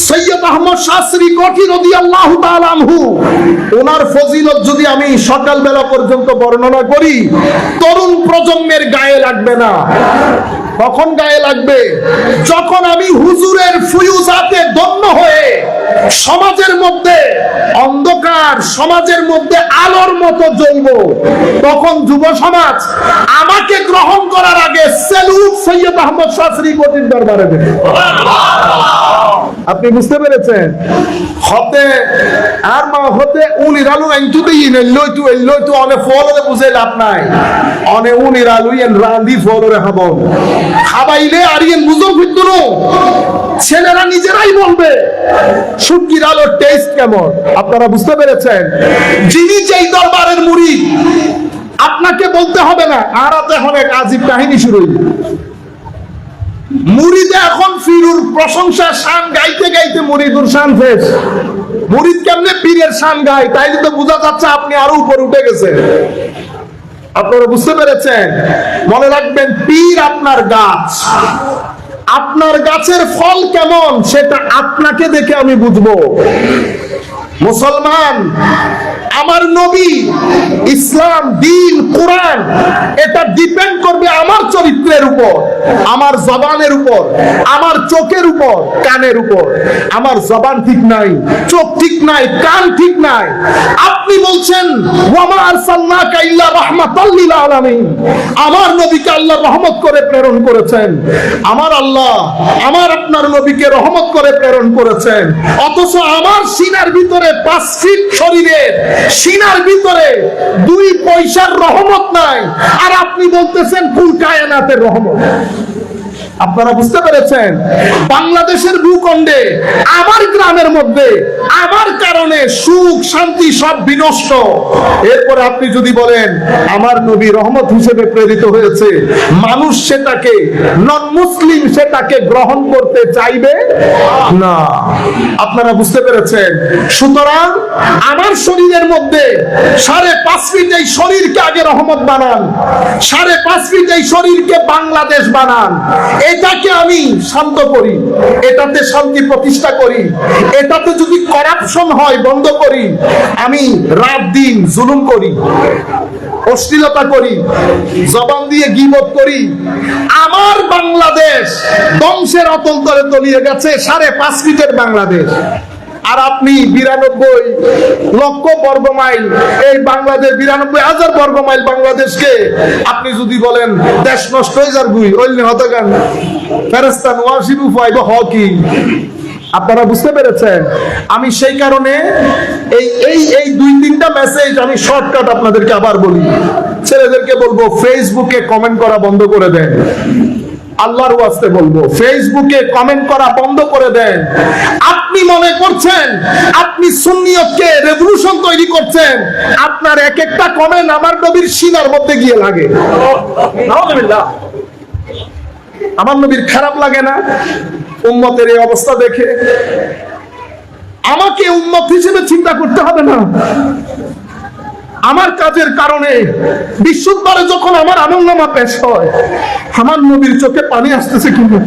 সৈয়দ আহমদ শাস্ত্রী কোঠি রাদিয়াল্লাহু তাআলা আনহু, ওনার ফজিলত যদি আমি সকালবেলা পর্যন্ত বর্ণনা করি, তরুণ প্রজন্মের গায়ে লাগবে না। কখন গায়ে লাগবে? যখন আমি হুজুরের ফুয়ুজাতে ধন্য হয়ে সমাজের মধ্যে অন্ধকার, সমাজের মধ্যে আলোর মতো জ্বলব, তখন যুব সমাজ আমাকে গ্রহণ করার আগে সেলুট সৈয়দ আহমদ শাস্ত্রী কোঠির দরবারে দেবে। আপনি বুঝতে পেরেছেন? হতে আর মা হতে উনিরালু এন্টুতে ইনেলইতু এলইতু অনে ফলরে বুঝে লাভ নাই। অনে উনিরালু এন রান্দি ফলরে খাবো, খাবাইলে আর ইয়েন বুঝো ফিরতুনো, ছেলেরা নিজেরাই বলবে শুটকির আলোর টেস্ট কেমন। আপনারা বুঝতে পেরেছেন? যিনি যেই দরবারের মুরিদ, আপনাকে বলতে হবে না। আর এখন এক আজীব কাহিনী শুরু হইল। মুরিদে এখন ফিরুর প্রশংসা শান গাইতে গাইতে মুরিদুর শান শেষ। মুরিদ কেমনে পীরের শান গায়, তাইলে তো বোঝা যাচ্ছে আপনি আরো উপরে উঠে গেছেন। আপনারা বুঝতে পেরেছেন? মনে রাখবেন, পীর আপনার গাছ, আপনার গাছের ফল কেমন সেটা আপনাকে দেখে আমি বুঝবো। মুসলমান, আমার নবী, ইসলাম, দ্বীন, কোরআন, এটা ডিপেন্ড করবে আমার চরিত্রের উপর, আমার জবানের উপর, আমার চোখের উপর, কানের উপর। আমার জবান ঠিক নাই, চোখ ঠিক নাই, কান ঠিক নাই। আপনি বলছেন ওয়ামা আরসালনাকা ইল্লা রাহমাতাল লিল আলামিন, আমার নবীকে আল্লাহ রহমত করে প্রেরণ করেছেন। আমার আল্লাহ আমার আপনার নবীকে রহমত করে প্রেরণ করেছেন, অথচ আমার সিনার ভিতরে 5 ফিট শরীরের সিনার ভিতরে 2 পয়সার রহমত নাই, আর আপনি বলতেছেন কুল কায়নাতের রহমত। আপনারা বুঝতে পেরেছেন? বাংলাদেশের ভূখণ্ডে, আমার গ্রামের মধ্যে আমার কারণে সুখ শান্তি সব বিনষ্ট। এরপরে আপনি যদি বলেন আমার নবী রহমত হিসেবে প্রেরিত হয়েছে, মানুষ সেটাকে, নন মুসলিম সেটাকে গ্রহণ করতে চাইবে না। আপনারা বুঝতে পেরেছেন? সুতরাং আমার শরীরের মধ্যে 5.5 ফিট এই শরীরকে আগে রহমত বানান, 5.5 ফিট এই শরীরকে বাংলাদেশ বানান। এটাকে আমি শান্ত করি, এটাতে শান্তি প্রতিষ্ঠা করি, এটাতে যদি করাপশন হয় বন্ধ করি, আমি রাত দিন জুলুম করি, অশ্লীলতা করি, জবান দিয়ে গীবত করি, আমার বাংলাদেশ ধ্বংসের অতল তলে তলিয়ে গেছে 5.5 ফিটের বাংলাদেশ। আর আপনি 92 লক্ষ বর্গ মাইল এই বাংলাদেশ, 92,000 বর্গ মাইল বাংলাদেশকে আপনি যদি বলেন দেশ নষ্ট হয়ে যার গুই ওইলি হতে গান ফেরেস্তান ওয়াসিব উপায় হকি। আপনারা বুঝতে পেরেছেন? আমি সেই কারণে এই 2-3টা মেসেজ আমি শর্টকাট আপনাদেরকে আবার বলি। ছেলেদেরকে বলবো ফেসবুকে কমেন্ট করা বন্ধ করে দেন। আল্লাহর ওয়াস্তে বলবো ফেসবুকে কমেন্ট করা বন্ধ করে দেন। আপনি মনে করছেন আপনি সুন্নিয়তকে রেভলিউশন তৈরি করছেন, আপনার এক একটা কমেন্ট আমার নবীর সিনার মধ্যে গিয়ে লাগে। নাউযুবিল্লাহ। আমার নবীর খারাপ লাগে না উম্মতের এই অবস্থা দেখে? আমাকে উম্মত হিসেবে চিন্তা করতে হবে না? আমার কাজের কারণে বিশুদ্ধবারে যখন আমার আমলনামা পেশ হয়, আমার নবীর চোখে পানি আসতেছে কিন্তু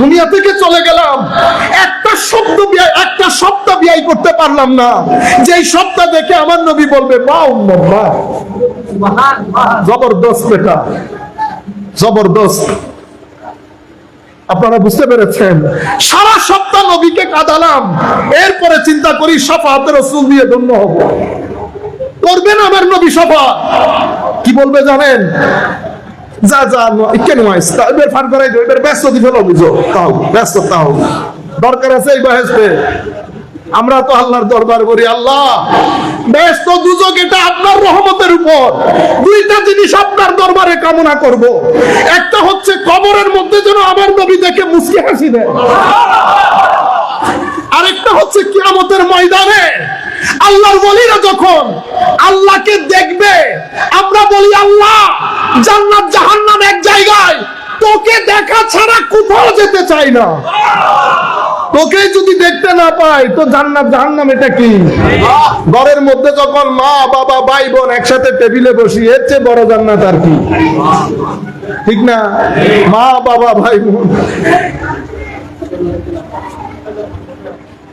দুনিয়া থেকে চলে গেলাম, একটা শব্দ ব্যয় করতে পারলাম না, যেই শব্দ দেখে আমার নবী বলবে বাহ উম্মত বাহ, জবরদস্ত বেটা, জবরদস্ত। আপনারা বুঝতে পেরেছেন? সারা সপ্তাহ নবীকে কাঁদালাম, এরপরে চিন্তা করি শাফাআতে রাসূল দিয়ে ধন্য হব। করবেন আমার নবী শাফাআত? কি বলবে জানেন? যা যা কেন আইসা এবার ফার করাই দাও, এবার ব্যস্ত দি ফেলো, বুঝো তাও ব্যস্ত, তাও দরকার আছে এই বয়সে। আমরা তো আল্লাহর দরবার করি, আল্লাহ ব্যস্ত দুজক এটা আপনার রহমতের উপর। 2টা জিনিস আপনার দরবারে কামনা করব, একটা হচ্ছে কবরের মধ্যে যেন আমার নবী দেখে মুস্কি হাসি দেয়, আরেকটা হচ্ছে কিয়ামতের ময়দানে আল্লাহর ওলিরা যখন আল্লাহকে দেখবে, আমরা বলি আল্লাহ জান্নাত জাহান্নাম এক জায়গায়, তোকে দেখা ছাড়া কোথাও যেতে চাই না। তোকে যদি দেখতে না পাই তো জান্নাত জাহান্নাম এটা কি? ঘরের মধ্যে যখন মা বাবা ভাই বোন একসাথে টেবিলে বসি, এর চেয়ে বড় জান্নাত আর কি? ঠিক না? মা বাবা ভাই বোন,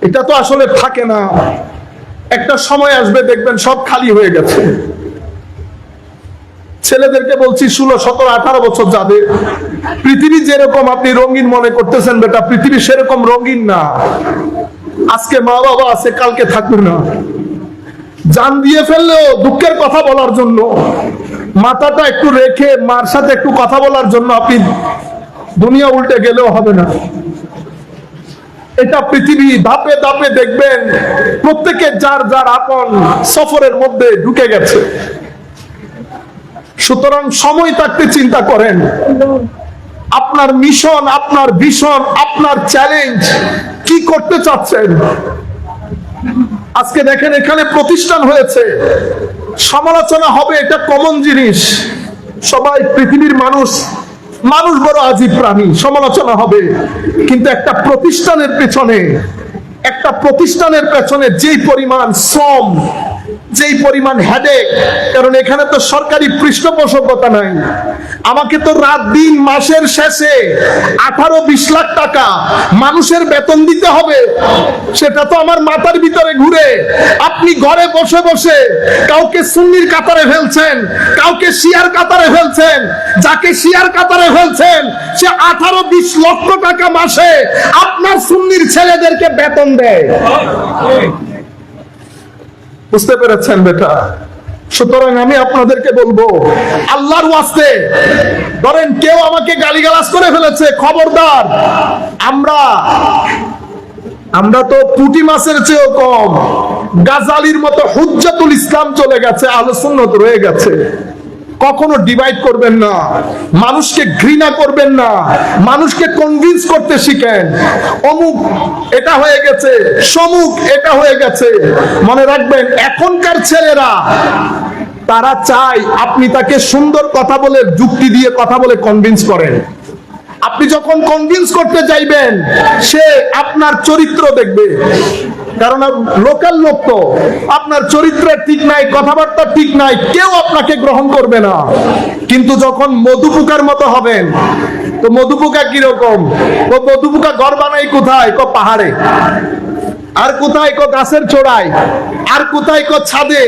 এটা তো আসলে থাকে না। একটা সময় আসবে দেখবেন সব খালি হয়ে গেছে। ছেলেদেরকে বলছি 16, 17, 18 বছর যাবে, পৃথিবী যেরকম আপনি রঙিন মনে করতেছেন বেটা, পৃথিবী সেরকম রঙিন না। আজকে মা বাবা আছে, কালকে থাকবে না। জান দিয়ে ফেললেও দুঃখের কথা বলার জন্য, মাথাটা একটু রেখে মার সাথে একটু কথা বলার জন্য আপনি দুনিয়া উল্টে গেলেও হবে না। এটা পৃথিবী, ধাপে ধাপে দেখবেন প্রত্যেকে যার যার আপন সফরের মধ্যে ঢুকে গেছে। সুতরাং সময় থাকতে চিন্তা করেন আপনার মিশন, আপনার ভিশন, আপনার চ্যালেঞ্জ কি করতে চাচ্ছেন। আজকে দেখেন এখানে প্রতিষ্ঠান হয়েছে, সমালোচনা হবে, এটা কমন জিনিস। সবাই পৃথিবীর মানুষ বড় আজীব প্রাণী, সমালোচনা হবে। কিন্তু একটা প্রতিষ্ঠানের পেছনে যেই পরিমাণ শ্রম, যেই পরিমাণ হেডেক, কারণ এখানে তো সরকারি পৃষ্ঠপোষকতা নাই। আমাকে তো রাত দিন মাসের শেষে 18-20 লাখ টাকা মানুষের বেতন দিতে হবে, সেটা তো আমার মাথার ভিতরে ঘুরে। আপনি ঘরে বসে বসে কাউকে সুন্নির কাতারে ফেলছেন, কাউকে শিয়ার কাতারে ফেলছেন, যাকে শিয়ার কাতারে ফেলছেন সে 18-20 লক্ষ টাকা মাসে আপনার সুন্নির ছেলেদেরকে বেতন দেয়। বুঝতে পেরেছেন বেটা? সুতরাং আমি আপনাদেরকে বলবো আল্লাহর ওয়াস্তে, ধরেন কেউ আমাকে গালিগালাজ করে ফেলেছে, খবরদার। আমরা তো পুঁটি মাছের চেয়েও কম। গাজালির মতো হুজ্জাতুল ইসলাম চলে গেছে, আহলে সুন্নাত রয়ে গেছে। কখনো ডিভাইড করবেন না, মানুষকে ঘৃণা করবেন না, মানুষকে কনভিন্স করতে শিখেন। অমুক এটা হয়ে গেছে, সমুক এটা হয়ে গেছে। মনে রাখবেন এখনকার ছেলেরা তারা চায় আপনি তাকে সুন্দর কথা বলে, যুক্তি দিয়ে কথা বলে কনভিন্স করেন। আপনি যখন কনভিন্স করতে চাইবেন সে আপনার চরিত্র দেখবে, কারণ লোকাল লোক তো, আপনার চরিত্র ঠিক নাই, কথাবার্তা ঠিক নাই, কেউ আপনাকে গ্রহণ করবে না। কিন্তু যখন মধুপোকার মতো হবেন, তো মধুপোকা কিরকম? ও মধুপোকা ঘর বানাই কোথায়? পাহাড়ে। আর কোথায়? গাছের চোড়ায়। আর কোথায়? ছাদে।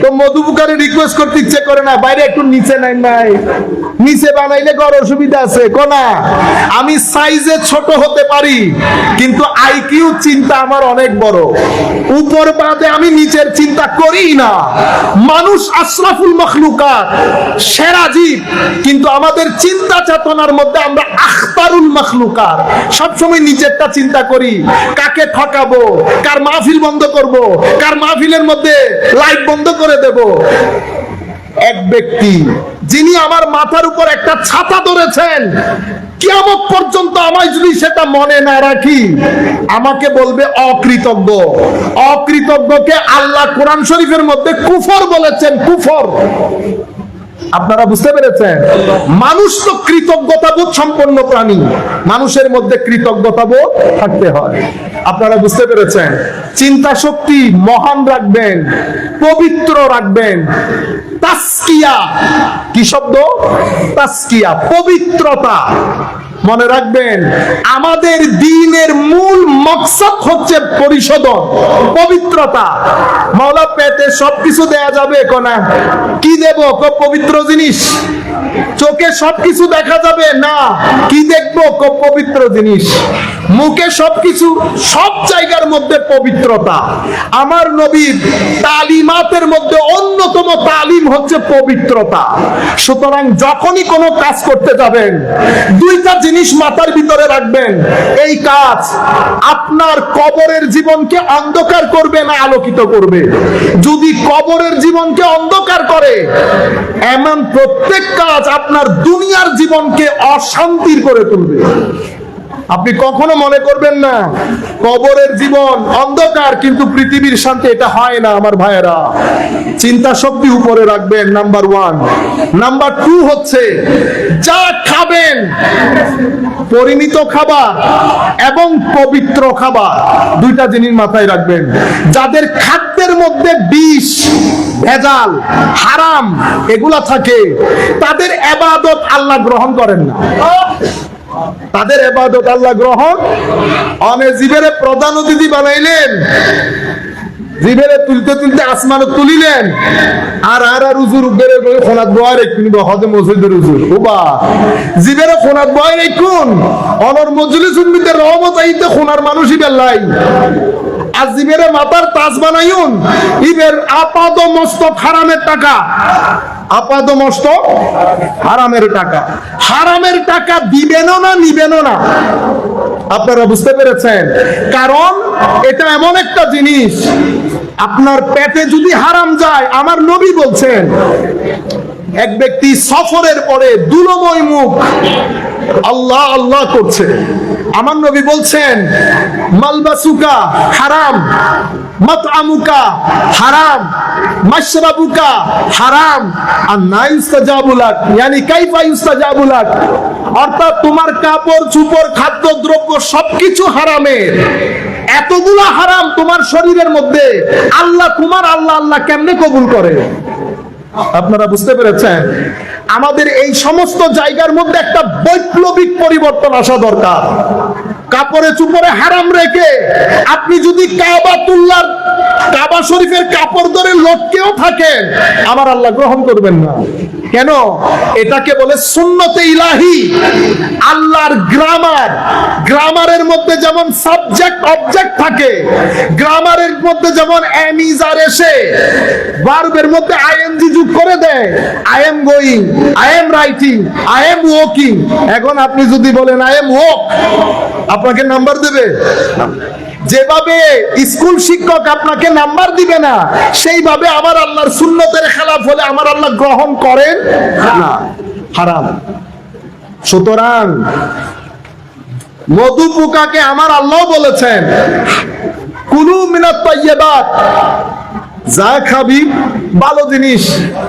তো মধুপোকারে রিকোয়েস্ট করতে ইচ্ছে করে না, বাইরে একটু নিচে নাই নাই, নিচে বানাইলে ঘর অসুবিধা আছে কোনা। আমি সাইজে ছোট হতে পারি, কিন্তু আইকিউ চিন্তা আমার অনেক বড়। উপর বাদে আমি নিচের চিন্তা করি না। মানুষ আশরাফুল মখলুকাত, সেরা জীব, কিন্তু আমাদের চিন্তা চেতনার মধ্যে আমরা আখতারুল মখলুকাত। সবসময় নিচেরটা চিন্তা করি, কাকে ঠকাবো, কার মাহফিল বন্ধ করব, কার মাহফিলের মধ্যে লাইট বন্ধ করে দেব। এক ব্যক্তি যিনি আমার মাথার উপর একটা ছাতা ধরেছেন, কিয়ামত পর্যন্ত আমায় যদি সেটা মনে না রাখি, আমাকে বলবে অকৃতজ্ঞ। অকৃতজ্ঞকে আল্লাহ কোরআন শরীফের মধ্যে কুফর বলেছেন, কুফর। আপনারা বুঝতে পেরেছেন? মানুষ তো কৃতজ্ঞতাবোধ সম্পন্ন প্রাণী, মানুষের মধ্যে কৃতজ্ঞতাবোধ থাকতে হয়। আপনারা বুঝতে পেরেছেন? চিন্তা শক্তি মহান রাখবেন, পবিত্র রাখবেন। তাসকিয়া, কি শব্দ? তাসকিয়া, পবিত্রতা। মনে রাখবেন, আমাদের দ্বীনের মূল মকসদ হচ্ছে পরিশোধন, পবিত্রতা। মাওলা পেটে সবকিছু দেয়া যাবে কোনা? কি দেব? পবিত্র জিনিস। চোখে সবকিছু দেখা যাবে না, কি দেখবো? পবিত্র জিনিস। মুখে সবকিছু, সব জায়গার মধ্যে পবিত্রতা। আমার নবীর তালিমাতের মধ্যে অন্যতম তালিম হচ্ছে পবিত্রতা। সুতরাং যখনই কোনো কাজ করতে যাবেন, দুইটা জিনিস মাথার ভিতরে রাখবেন। এই কাজ আপনার কবরের জীবনকে অন্ধকার করবে না আলোকিত করবে? যদি কবরের জীবনকে অন্ধকার করে, এমন প্রত্যেক কাজ আপনার দুনিয়ার জীবনকে অশান্তির করে তুলবে। আপনি কখনো মনে করবেন না কবরের জীবন অন্ধকার, কিন্তু পৃথিবীর শান্তি। এটা হয় না আমার ভাইয়েরা। চিন্তা শক্তি উপরে রাখবেন, নাম্বার 1। নাম্বার 2 হচ্ছে, যা খাবেন পরিমিত খাবার এবং পবিত্র খাবার, দুইটা জিনিস মাথায় রাখবেন। যাদের খাদ্যের মধ্যে বিষ, ভেজাল, হারাম এগুলা থাকে, তাদের ইবাদত আল্লাহ গ্রহণ করেন না। তাদের ইবাদত আল্লাহ গ্রহণ। অনেক জীবের প্রধান অতিথি বানাইলেন, জীবের তুলতে তুলতে আসমানে তুলিলেন, আর উজুর উপরে খোনাত বয় রেখুন, হজে মসজিদের উজুর ওবা জীবের খোনাত বয় রেখুন, অনর মজলিস উন্মিতে রহমত আইতে খোনার মানুষই বেল্লাই। আর জীবের মাথার তাজ বানাইুন, ইবের আপাদ মস্তক হারামের টাকা, আপাদ মস্তক হারামের টাকা। হারামের টাকা দিবেনও না, নিবেনও না। আপনারা বুঝতে পেরেছেন? কারণ এটা এমন একটা জিনিস, আপনার পেটে যদি হারাম যায়, আমার নবী বলছেন, এক ব্যক্তি সফরের পরে দুলময় মুখ আল্লাহ আল্লাহ করছে, আমার নবী বলছেন, মালবাসুকা হারাম, মাতআমুকা হারাম, মাশরাবুকা হারাম, আর না ইস্তাজাবু লাক, ইয়ানি কাইফা ইস্তাজাবু লাক, অর্থাৎ তোমার কাপড় চোপড়, খাদ্য দ্রব্য সবকিছু হারামের। এতগুলা হারাম তোমার শরীরের মধ্যে, আল্লাহ তোমার আল্লাহ আল্লাহ কেমনে কবুল করে? আপনারা বুঝতে পেরেছেন? আমাদের এই সমস্ত জায়গার মধ্যে একটা বৈপ্লবিক পরিবর্তন আসা দরকার। কাপড়ে চুপড়ে হারাম রেখে আপনি যদি কাবাতুল্লাহ, কাবা শরীফের কাপড় ধরে লটকেও থাকেন, আমার আল্লাহ গ্রহণ করবেন না। কেন? এটাকে বলে সুন্নতে ইলাহি, আল্লাহর গ্রামার। গ্রামারের মধ্যে যেমন সাবজেক্ট অবজেক্ট থাকে, গ্রামারের মধ্যে যেমন এম ইজ আর এসে ভার্বের মধ্যে আইএনজি যোগ করে দেয়, I am going, I am writing, I am walking. এখন আপনি যদি বলেন আই এম ওয়াক, আপনাকে নাম্বার দেবে? যেভাবে স্কুল শিক্ষক আপনাকে নাম্বার দিবে না, সেইভাবে আমার আল্লাহর সুন্নতের খেলাফ হলে আমার আল্লাহ গ্রহণ করেন না, হারাম। সুতরাং মধু পোকাকে আমার আল্লাহ বলেছেন, কুলু মিনাত তাইয়্যিবাত, যা খাবি ভালো জিনিস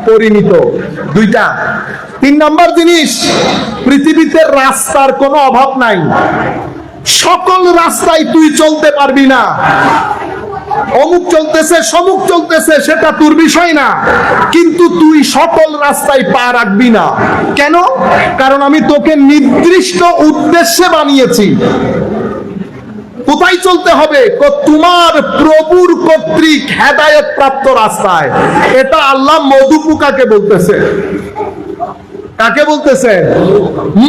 পরিমিত। দুইটা। 3 নাম্বার জিনিস, পৃথিবীতে রাস্তার কোনো অভাব নাই, সকল রাস্তায় তুই চলতে পারবি না। অমুক চলতেছে সমুক চলতেছে সেটা তোর বিষয় না, কিন্তু তুই সকল রাস্তায় পা রাখবি না। কেন? কারণ আমি তোকে নির্দিষ্ট উদ্দেশ্যে বানিয়েছি। কোথায় চলতে হবে? তোমার প্রভুর কর্তৃক হেদায়েত প্রাপ্ত রাস্তায়। এটা আল্লাহ মধু পোকাকে বলতেছে। কাকে বলতেছে?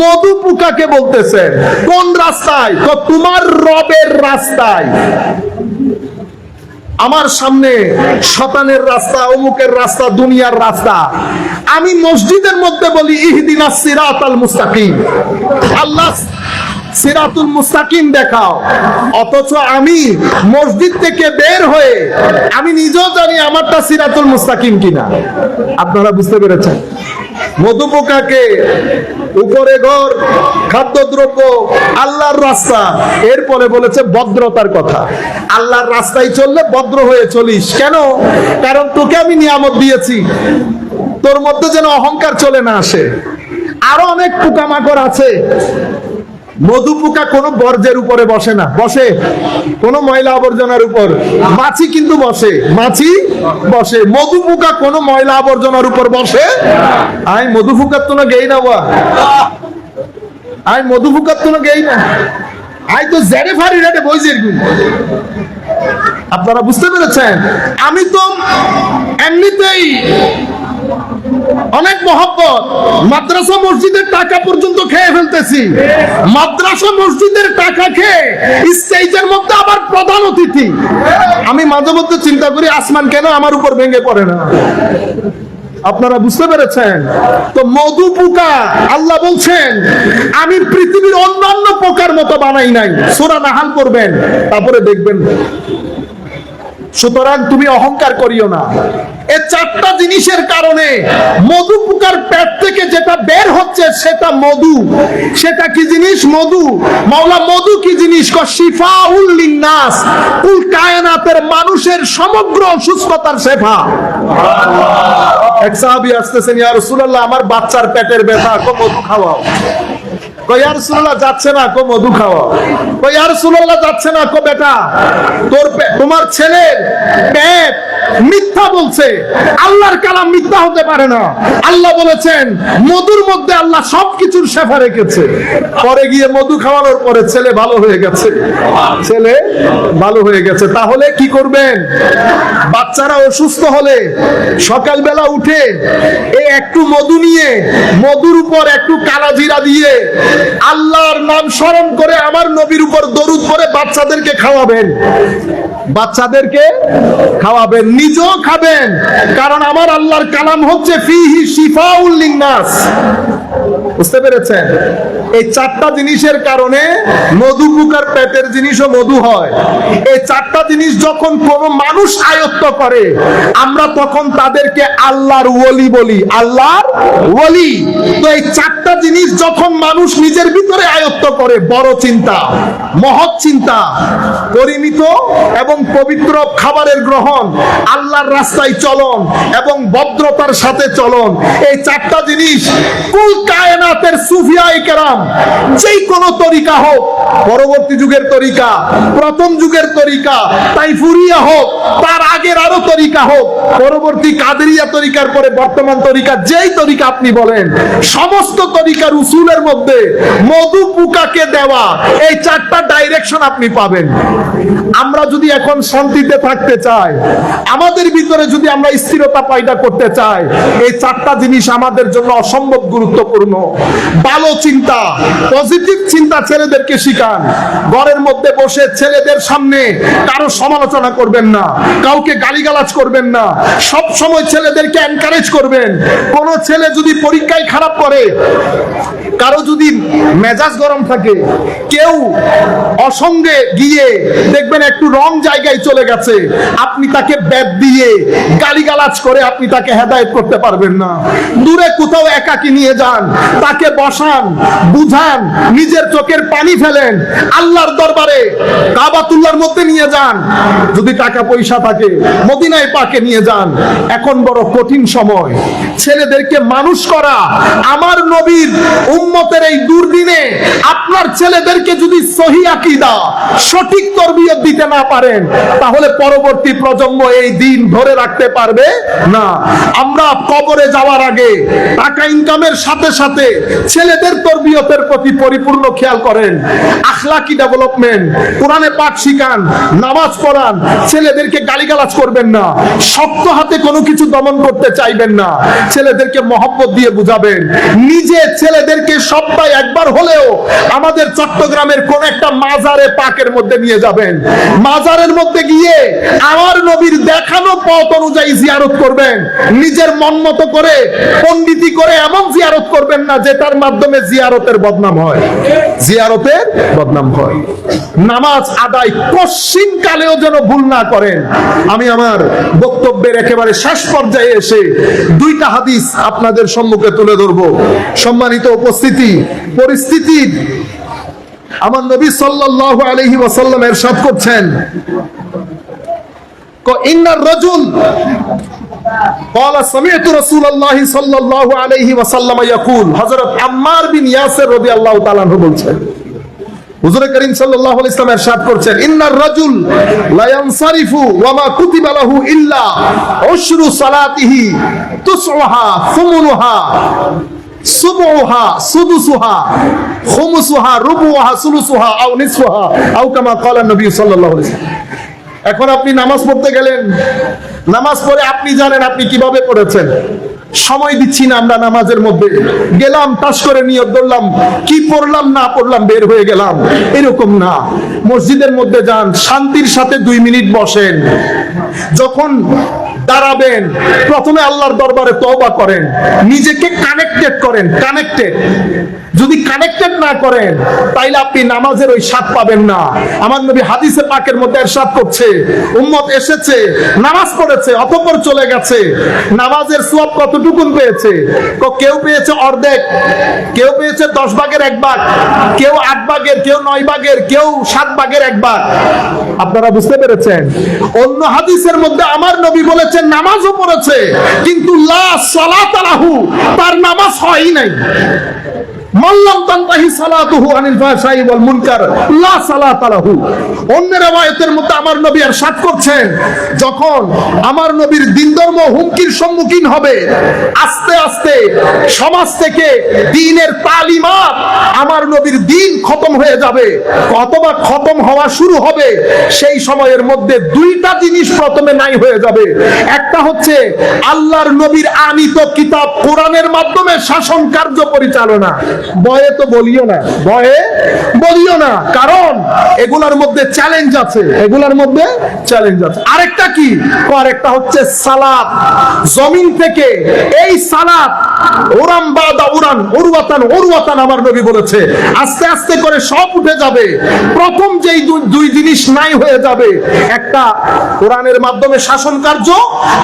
মধু পোকাকে বলতেছে। কোন রাস্তায়? তোমার রবের রাস্তায়। আমার সামনে শতানের রাস্তা, অমুকের রাস্তা, দুনিয়ার রাস্তা। আমি মসজিদের মধ্যে বলি ইহদিনাস সিরাতাল মুস্তাকিম, আল্লাহ সিরাতুল মুস্তাকিম দেখাও। অথচ আমি মসজিদ থেকে বের হয়ে আমি নিজেও জানি আমারটা সিরাতুল মুস্তাকিম কিনা। আপনারা বুঝতে পেরেছেন? মধু পোকাকে উপরে ঘর, খাদ্যদ্রব্য, আল্লাহর রাস্তা, এরপরে বলেছে ভদ্রতার কথা। আল্লাহর রাস্তায় চললে ভদ্র হয়ে চলিস। কেন? কারণ তোকে আমি নিয়ামত দিয়েছি, তোর মধ্যে যেন অহংকার চলে না আসে। আরো অনেক পোকামাকড় আছে। মধু পোকা কোনো বর্জ্যের উপরে বসে না। বসে কোনো ময়লা আবর্জনার উপর। মাছি কিন্তু বসে, মাছি বসে। মধু পোকা কোনো ময়লা আবর্জনার উপর বসে? আই মধু পোকার তো না গেই না বা, আই মধু পোকার তো না গেই না, আই তো জেরে ফারি রেটে বইজের গুণ। আপনারা বুঝতে পেরেছেন? আমি তো এমনিতেই অনেক মহব্বত, মাদ্রাসা মসজিদের টাকা পর্যন্ত খেয়ে ফেলতেছি। মাদ্রাসা মসজিদের টাকা খেয়ে স্টেজের মধ্যে আবার প্রধান অতিথি। আমি মাঝে মধ্যে চিন্তা করি আসমান কেন আমার উপর ভেঙে পড়ে না। আপনারা বুঝতে পেরেছেন? তো মধু পোকা আল্লাহ বলছেন আমি পৃথিবীর অন্যান্য পোকার মতো বানাই নাই। সূরা নাহাল পড়বেন, তারপরে দেখবেন। সুতরাং তুমি অহংকার করিও না। এই চারটা জিনিসের কারণে মধু পোকার পেট থেকে যেটা বের হচ্ছে সেটা মধু। সেটা কি জিনিস? মধু। মাওলা মধু কি জিনিস? শিফাউল লিন্নাস, কুল কায়নাতের মানুষের সমগ্র অসুস্থতার শেফা। এক সাহাবী আসতেছেন, ইয়া রাসূলুল্লাহ আমার বাচ্চার পেটের ব্যথা, মধু খাওয়াও। কই ইয়া রাসূলুল্লাহ যাচ্ছে না, মধু খাওয়াও। কই ইয়া রাসূলুল্লাহ যাচ্ছে না, বেটা তোমার ছেলের পেট মিথ্যা বলছে। আল্লাহর কালাম মিথ্যা হতে পারে না। আল্লাহ বলেছেন মধুর মধ্যে আল্লাহ সবকিছুর শেফা রেখেছে। পরে গিয়ে মধু খাওয়ানোর পরে ছেলে ভালো হয়ে গেছে, ছেলে ভালো হয়ে গেছে। তাহলে কি করবেন? বাচ্চারা অসুস্থ হলে সকালবেলা উঠে এই একটু মধু নিয়ে, মধুর উপর একটু কালা জিরা দিয়ে আল্লাহর নাম স্মরণ করে আমার নবীর উপর দরুদ পড়ে বাচ্চাদেরকে খাওয়াবেন। বাচ্চাদেরকে খাওয়াবেন, নিজেও খাবেন। কারণ আমার আল্লাহর কালাম হচ্ছে ফিহি শিফাউল লিন্নাস। বুঝতে পেরেছেন? এই চারটা জিনিসের কারণে মধু পোকার পেটের জিনিসও মধু হয়। এই চারটা জিনিস যখন কোনো মানুষ আয়ত্ত করে আমরা তখন তাদেরকে আল্লাহর ওলি বলি। আল্লাহর ওলি। তো এই চারটা জিনিস যখন মানুষ নিজের ভিতরে আয়ত্ত করে, বড় চিন্তা, মহৎ চিন্তা, পরিমিত এবং পবিত্র খাবারের গ্রহণ, আল্লাহর রাস্তায় চলন এবং ভদ্রতার সাথে চলন, এই চারটা জিনিস কুল কায়নাতের সুফিয়ায়ে কেরাম যেই কোনো তরিকা হোক, পরবর্তী যুগের তরিকা, প্রথম যুগের তরিকা, তাইফুরিয়া হোক, তার আগের আরো তরিকা হোক, পরবর্তী কাদেরিয়া তরিকার পরে বর্তমান তরিকা, যেই তরিকা আপনি বলেন, সমস্ত তরিকার উসুলের মধ্যে মধু পোকাকে দেওয়া এই চারটা ডাইরেকশন আপনি পাবেন। আমরা যদি এখন শান্তিতে থাকতে চাই, আমাদের ভিতরে যদি আমরা স্থিরতা পয়দা করতে চাই, এই চারটা জিনিস আমাদের জন্য অসম্ভব গুরুত্বপূর্ণ। ভালো চিন্তা, পজিটিভ চিন্তা ছেলেদেরকে শিখান। ঘরের মধ্যে বসে ছেলেদের সামনে কারো সমালোচনা করবেন না, কাউকে গালিগালাজ করবেন না, সব সময় ছেলেদেরকে এনকারেজ করবেন। কোন ছেলে যদি পরীক্ষায় খারাপ করে, কারো যদি মেজাজ গরম থাকে, কেউ অসঙ্গে গিয়ে দেখবেন একটু রং জায়গায় চলে গেছে, আপনি তাকে ব্যাট দিয়ে গালিগালাজ করে আপনি তাকে হেদায়েত করতে পারবেন না। দূরে কোথাও একাকী নিয়ে যান, তাকে বসান, বুঝান, নিজের চোখের পানি ফেলেন, আল্লাহর দরবারে কাবাতুল্লাহর মধ্যে নিয়ে যান, যদি টাকা পয়সা থাকে মদিনায় পাকে নিয়ে যান। এখন বড় কঠিন সময়, ছেলেদেরকে মানুষ করা। আমার নবীর উম্মতের এই দুর্দিনে আপনার ছেলেদেরকে যদি সহি আকীদা, সঠিক তরবিয়ত দিতে না পারেন, তাহলে পরবর্তী প্রজন্ম এই দিন ধরে রাখতে পারবে না। আমরা কবরে যাওয়ার আগে টাকা ইনকামের সাথে সাথে ছেলেদের তরবিয়তের প্রতি পরিপূর্ণ খেয়াল করেন। আখলাকি ডেভেলপমেন্ট, কোরআনে পাক শিখান, নামাজ পড়ান। ছেলেদেরকে গালিগালাজ করবেন না, শক্ত হাতে কোনো কিছু দমন করতে চাইবেন না। ছেলেদেরকে মহব্বত দিয়ে বুঝাবেন। নিজে ছেলেদেরকে সপ্তাহে একবার হলেও আমাদের চট্টগ্রামের কোন একটা মাজারে পাকের মধ্যে নিয়ে যাবেন। মাজারের মধ্যে গিয়ে আমার নবীর দেখানো পথ অনুযায়ী জিয়ারত করবেন। নিজের মন মতো করে পণ্ডিতি করে এমন জিয়ারত করবেন না যেটার মাধ্যমে জিয়ারতের বদনাম হয়, জিয়ারতের বদনাম হয়। নামাজ আদায় কশিন কালেও যেন ভুল না করেন। আমি আমার বক্তব্যের একেবারে শেষ পর্যায়ে এসে দুইটা হাদিস আপনাদের সম্মুখে তুলে ধরব। সম্মানিত উপস্থিতি, পরিস্থিতি আমার নবী সাল্লাল্লাহু আলাইহি ওয়াসাল্লাম ইরশাদ করছেন, ইন্নার রাজুল قال سمعت رسول الله صلى الله عليه وسلم يقول, হযরত আম্মার বিন ইয়াসির রাদিয়াল্লাহু তাআলা আনহু বলছেন, হুজুর করিম সাল্লাল্লাহু আলাইহি ওয়াসাল্লাম ইরশাদ করছেন, ইন্নার রাজুল লা ইয়ানসারিফু ওয়া মা কুতিবা লাহু ইল্লা উশরু সালাতিহি তুসউহা ফুমুনুহা সুবুহা সুদুসুহা খুমুসুহা রুবুহা সুলুসুহা আও নিসফুহা আও কামা ক্বালা নবী সাল্লাল্লাহু আলাইহি ওয়াসাল্লাম। এখন আপনি নামাজ পড়তে গেলেন, নামাজ পড়ে আপনি জানেন আপনি কিভাবে পড়েছেন। সময় দিচ্ছি না আমরা নামাজের মধ্যে, গেলাম টাস করে নিয়ত ধরলাম, কি পড়লাম না পড়লাম বের হয়ে গেলাম, এরকম না। মসজিদের মধ্যে যান, শান্তির সাথে 2 মিনিট বসেন। যখন দাঁড়াবেন প্রথমে আল্লাহর দরবারে তওবা করেন, নিজেকে কানেক্টেড করেন। কানেক্টেড যদি কানেক্টেড না করেন তাইলে আপনি নামাজের ওই স্বাদ পাবেন না। আমার নবী হাদিসে পাকের মধ্যে ইরশাদ করছে, উম্মত এসেছে নামাজ পড়েছে অতঃপর চলে গেছে, নামাজের সওয়াব কতটুকুন পেয়েছে? কেউ পেয়েছে অর্ধেক, কেউ পেয়েছে 10 ভাগের 1 ভাগ, কেউ 8 ভাগের, কেউ 9 ভাগের, কেউ 7 ভাগের 1 ভাগ। আপনারা বুঝতে পেরেছেন? অন্য হাদিসের মধ্যে আমার নবী বলেছেন নামাজও পড়েছে কিন্তু লা সালাত লাহু, তার নামাজ হয়ই নাই। মাল্লাম তানতাহি সালাতুহু আনিল ফাহশাই ওয়াল মুনকার লা সালাতা লাহু। অন্য riwayat-এর মধ্যে আমার নবী ইরশাদ করছেন, যখন আমার নবীর দ্বীন ধর্ম হুমকির সম্মুখীন হবে, আস্তে আস্তে সমাজ থেকে দ্বীনের তালিমাত, আমার নবীর দ্বীন খতম হয়ে যাবে অথবা খতম হওয়া শুরু হবে, সেই সময়ের মধ্যে 2টা জিনিস প্রথমে নাই হয়ে যাবে। একটা হচ্ছে আল্লাহর নবীর আনিত কিতাব কোরআনের মাধ্যমে শাসন কার্য পরিচালনা। ভয়ে তো বলিও না, ভয়ে বলিও না, কারণ এগুলার মধ্যে চ্যালেঞ্জ আছে, এগুলার মধ্যে চ্যালেঞ্জ আছে। আরেকটা কি? আরেকটা হচ্ছে সালাত। জমিন থেকে এই সালাত উরাম বাদা উরান, উরওয়াতান উরওয়াতান, আমার নবী বলেছে আস্তে আস্তে করে সব উঠে যাবে। প্রথম যেই 2 জিনিস নাই হয়ে যাবে, একটা কোরআনের মাধ্যমে শাসন কার্য,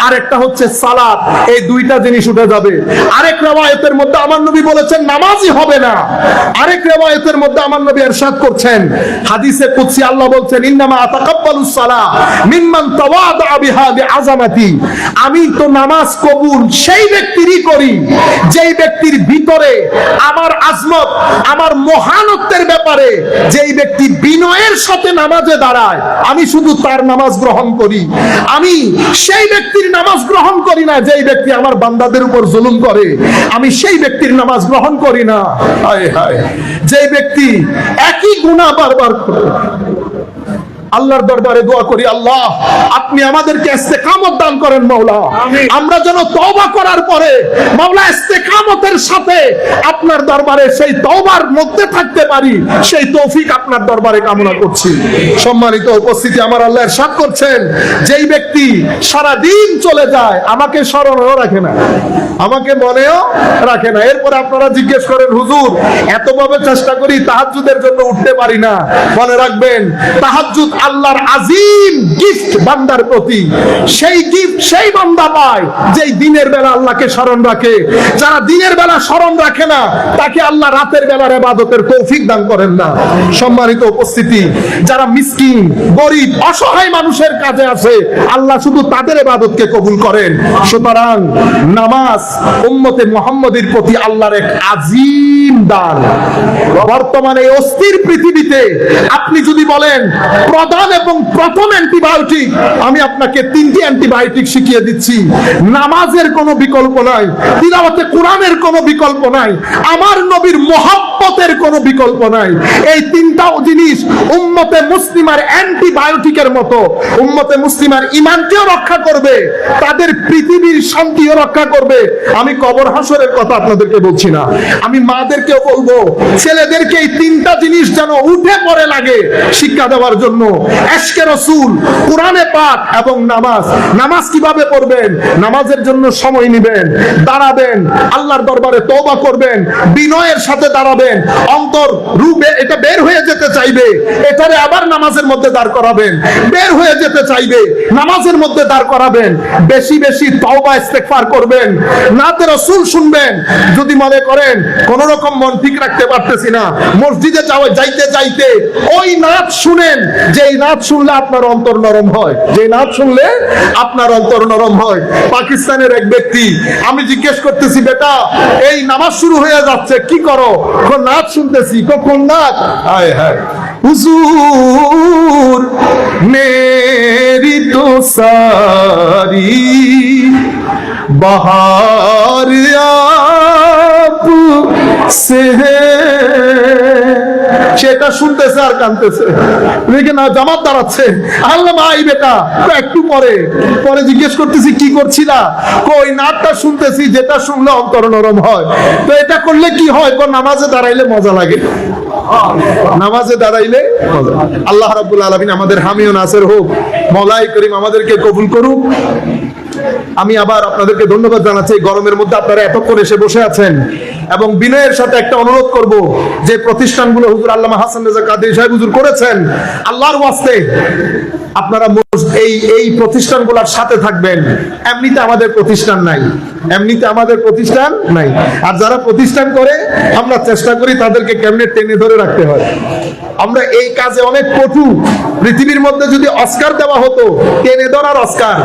আর একটা হচ্ছে সালাত। এই 2টা জিনিস উঠে যাবে। আরেক riwayat-এর মধ্যে আমার নবী বলেছেন নামাজই হবে না। আরেক riwayat-এর মধ্যে আমার নবী ইরশাদ করছেন, হাদিসে কুদসি আল্লাহ বলছেন, ইন্নামা আতাকাব্বালুস সালাহ মিম্মান তাওয়াদা বিহা বিআযামাতি, আমি তো নামাজ কবুল সেই ব্যক্তিরই করি যেই ব্যক্তির ভিতরে আমার আজমত, আমার মহানত্বের ব্যাপারে যেই ব্যক্তি বিনয়ের সাথে নামাজে দাঁড়ায়, আমি শুধু তার নামাজ গ্রহণ করি। আমি সেই ব্যক্তির নামাজ গ্রহণ করি না যেই ব্যক্তি আমার বান্দাদের উপর জুলুম করে, আমি সেই ব্যক্তির নামাজ গ্রহণ করি না। হায় হায়, যেই ব্যক্তি একই গুনাহ বারবার করে। আল্লাহর দরবারে দোয়া করি, আল্লাহ আপনি আমাদেরকে ইস্তেকামত দান করেন মাওলা। আমরা যেন তওবা করার পরে মাওলা ইস্তেকামতের সাথে আপনার দরবারে সেই তওবার মধ্যে থাকতে পারি, সেই তৌফিক আপনার দরবারে কামনা করছি। সম্মানিত উপস্থিতি, আমার আল্লাহ ইরশাদ করছেন, যেই ব্যক্তি সারা দিন চলে যায় আমাকে স্মরণেও রাখে না, আমাকে মনেও রাখে না। এরপর আপনারা জিজ্ঞেস করেন, হুজুর এতভাবে চেষ্টা করি তাহাজ্জুদের জন্য উঠতে পারি না। মনে রাখবেন, তাহাজ্জুদ আল্লাহর আজিম গিফট বান্দার প্রতি। সেই গিফট সেই বান্দা পায় যেই দিনের বেলা আল্লাহকে স্মরণ রাখে। যারা দিনের বেলা স্মরণ রাখে না, তাকে আল্লাহ রাতের বেলার ইবাদতের তৌফিক দান করেন না। সম্মানিত উপস্থিতি, যারা মিসকিন, গরিব, অসহায় মানুষের কাজে আসে, আল্লাহ শুধু তাদের ইবাদতকে কবুল করেন। সুতরাং নামাজ উম্মতে মুহাম্মদীর প্রতি আল্লাহর এক আজিম দান। বর্তমানে এই অস্থির পৃথিবীতে আপনি যদি বলেন প্রধান এবং প্রথম অ্যান্টিবায়োটিক, আমি আপনাকে 3টি অ্যান্টিবায়োটিক শিখিয়ে দিচ্ছি। নামাজের কোনো বিকল্প নাই, তিলাওয়াতে কোরআনের কোনো বিকল্প নাই, আমার নবীর মুহাব্বতের কোনো বিকল্প নাই। এই 3টাও জিনিস উম্মতে মুসলিমার অ্যান্টিবায়োটিকের মতো। উম্মতে মুসলিমার ঈমানকেও রক্ষা করবে, তাদের পৃথিবীর শান্তিও রক্ষা করবে। আমি কবর হাসরের কথা আপনাদেরকে বলছি না, আমি মাদেরকেও বলবো, ছেলেদেরকে এই 3টা জিনিস যেন উঠে পড়ে লাগে শিক্ষা দেওয়ার জন্য। এশকে রাসূল, কোরআনে পাক এবং নামাজ। নামাজ কিভাবে পড়বেন? নামাজের জন্য সময় নেবেন, দাঁড়াবেন, আল্লাহর দরবারে তওবা করবেন, বিনয়ের সাথে দাঁড়াবেন। অন্তর রূপে এটা বের হয়ে যেতে চাইবে, এটারে আবার নামাজের মধ্যে দাঁড় করাবেন। বের হয়ে যেতে চাইবে, নামাজের মধ্যে দাঁড় করাবেন। বেশি বেশি তওবা ইস্তেগফার করবেন, নাতে রাসূল শুনবেন। যদি মনে করেন কোন রকম মন ঠিক রাখতে পারতেছি না, মসজিদে যাইতে যাইতে ওই নাত শুনেন, যেই নাত শুনলে আপনার অন্তর নরম হয়, যে নাত শুনলে আপনার অন্তর নরম হয়। পাকিস্তানের এক ব্যক্তি, আমি জিজ্ঞেস করতেছি, বেটা এই নামাজ শুরু হয়ে যাচ্ছে, কি করো? নাত শুনতেছি। কোন নাত? হায় হায়, হুজুর মেরি তো সারি বাহার আপ সে, সেটা শুনতেছে আর কাঁদতেছে। না জামাত দাঁড়াচ্ছে, আল্লাহ ভাই বেটা একটু পরে পরে জিজ্ঞেস করতেছি কি করছিলা? কই নাটটা শুনতেছি, যেটা শুনলে অন্তর নরম হয়। তো এটা করলে কি হয়? নামাজে দাঁড়াইলে মজা লাগে, নামাজে দাঁড়াইলে মজা। আল্লাহ রাব্বুল আলামিন আমাদের হামি ও নাসির হোক, মওলাই করিম আমাদেরকে কবুল করুক। আমি আবার আপনাদেরকে ধন্যবাদ জানাচ্ছি। গরমের মধ্যে আপনারা এতক্ষণ এসে বসে আছেন, এবং বিনয়ের সাথে একটা অনুরোধ করব, যে প্রতিষ্ঠানগুলো হুজুর আল্লামা হাসান রেজা কাদেরী সাহেব হুজুর করেছেন, আল্লাহর ওয়াস্তে আপনারা এই প্রতিষ্ঠানগুলোর সাথে থাকবেন। এমনিতে আমাদের প্রতিষ্ঠান নাই, এমনিতে আমাদের প্রতিষ্ঠান নাই। আর যারা প্রতিষ্ঠান করে, আমরা চেষ্টা করি তাদেরকে কেমনে টেনে ধরে রাখতে হয়। আমরা এই কাজে অনেক পটু। পৃথিবীর মধ্যে যদি অস্কার দেওয়া হতো, টেনে ধরার অস্কার,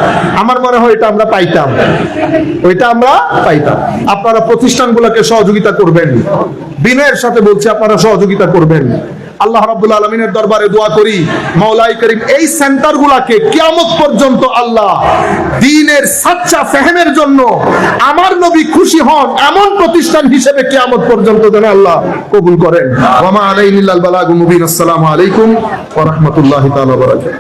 আমার মনে হয় এটা আমরা পাইতাম, ওইটা আমরা পাইতাম। আপনারা প্রতিষ্ঠানগুলোকে সহযোগিতা করবেন, বিনয়ের সাথে বলছি আপনারা সহযোগিতা করবেন। আল্লাহ রাব্বুল আলামিনের দরবারে দোয়া করি, মওলাই করিম এই সেন্টারগুলোকে কিয়ামত পর্যন্ত আল্লাহ দ্বীনের সাচ্চা ফাহমের জন্য আমার নবী খুশি হন এমন প্রতিষ্ঠান হিসেবে কিয়ামত পর্যন্ত যেন আল্লাহ কবুল করেন। ওয়া মা আলাইহিল বালাগুল মুবিন। আসসালামু আলাইকুম ওয়া রাহমাতুল্লাহি তাআলা ওয়া বারাকাতুহু।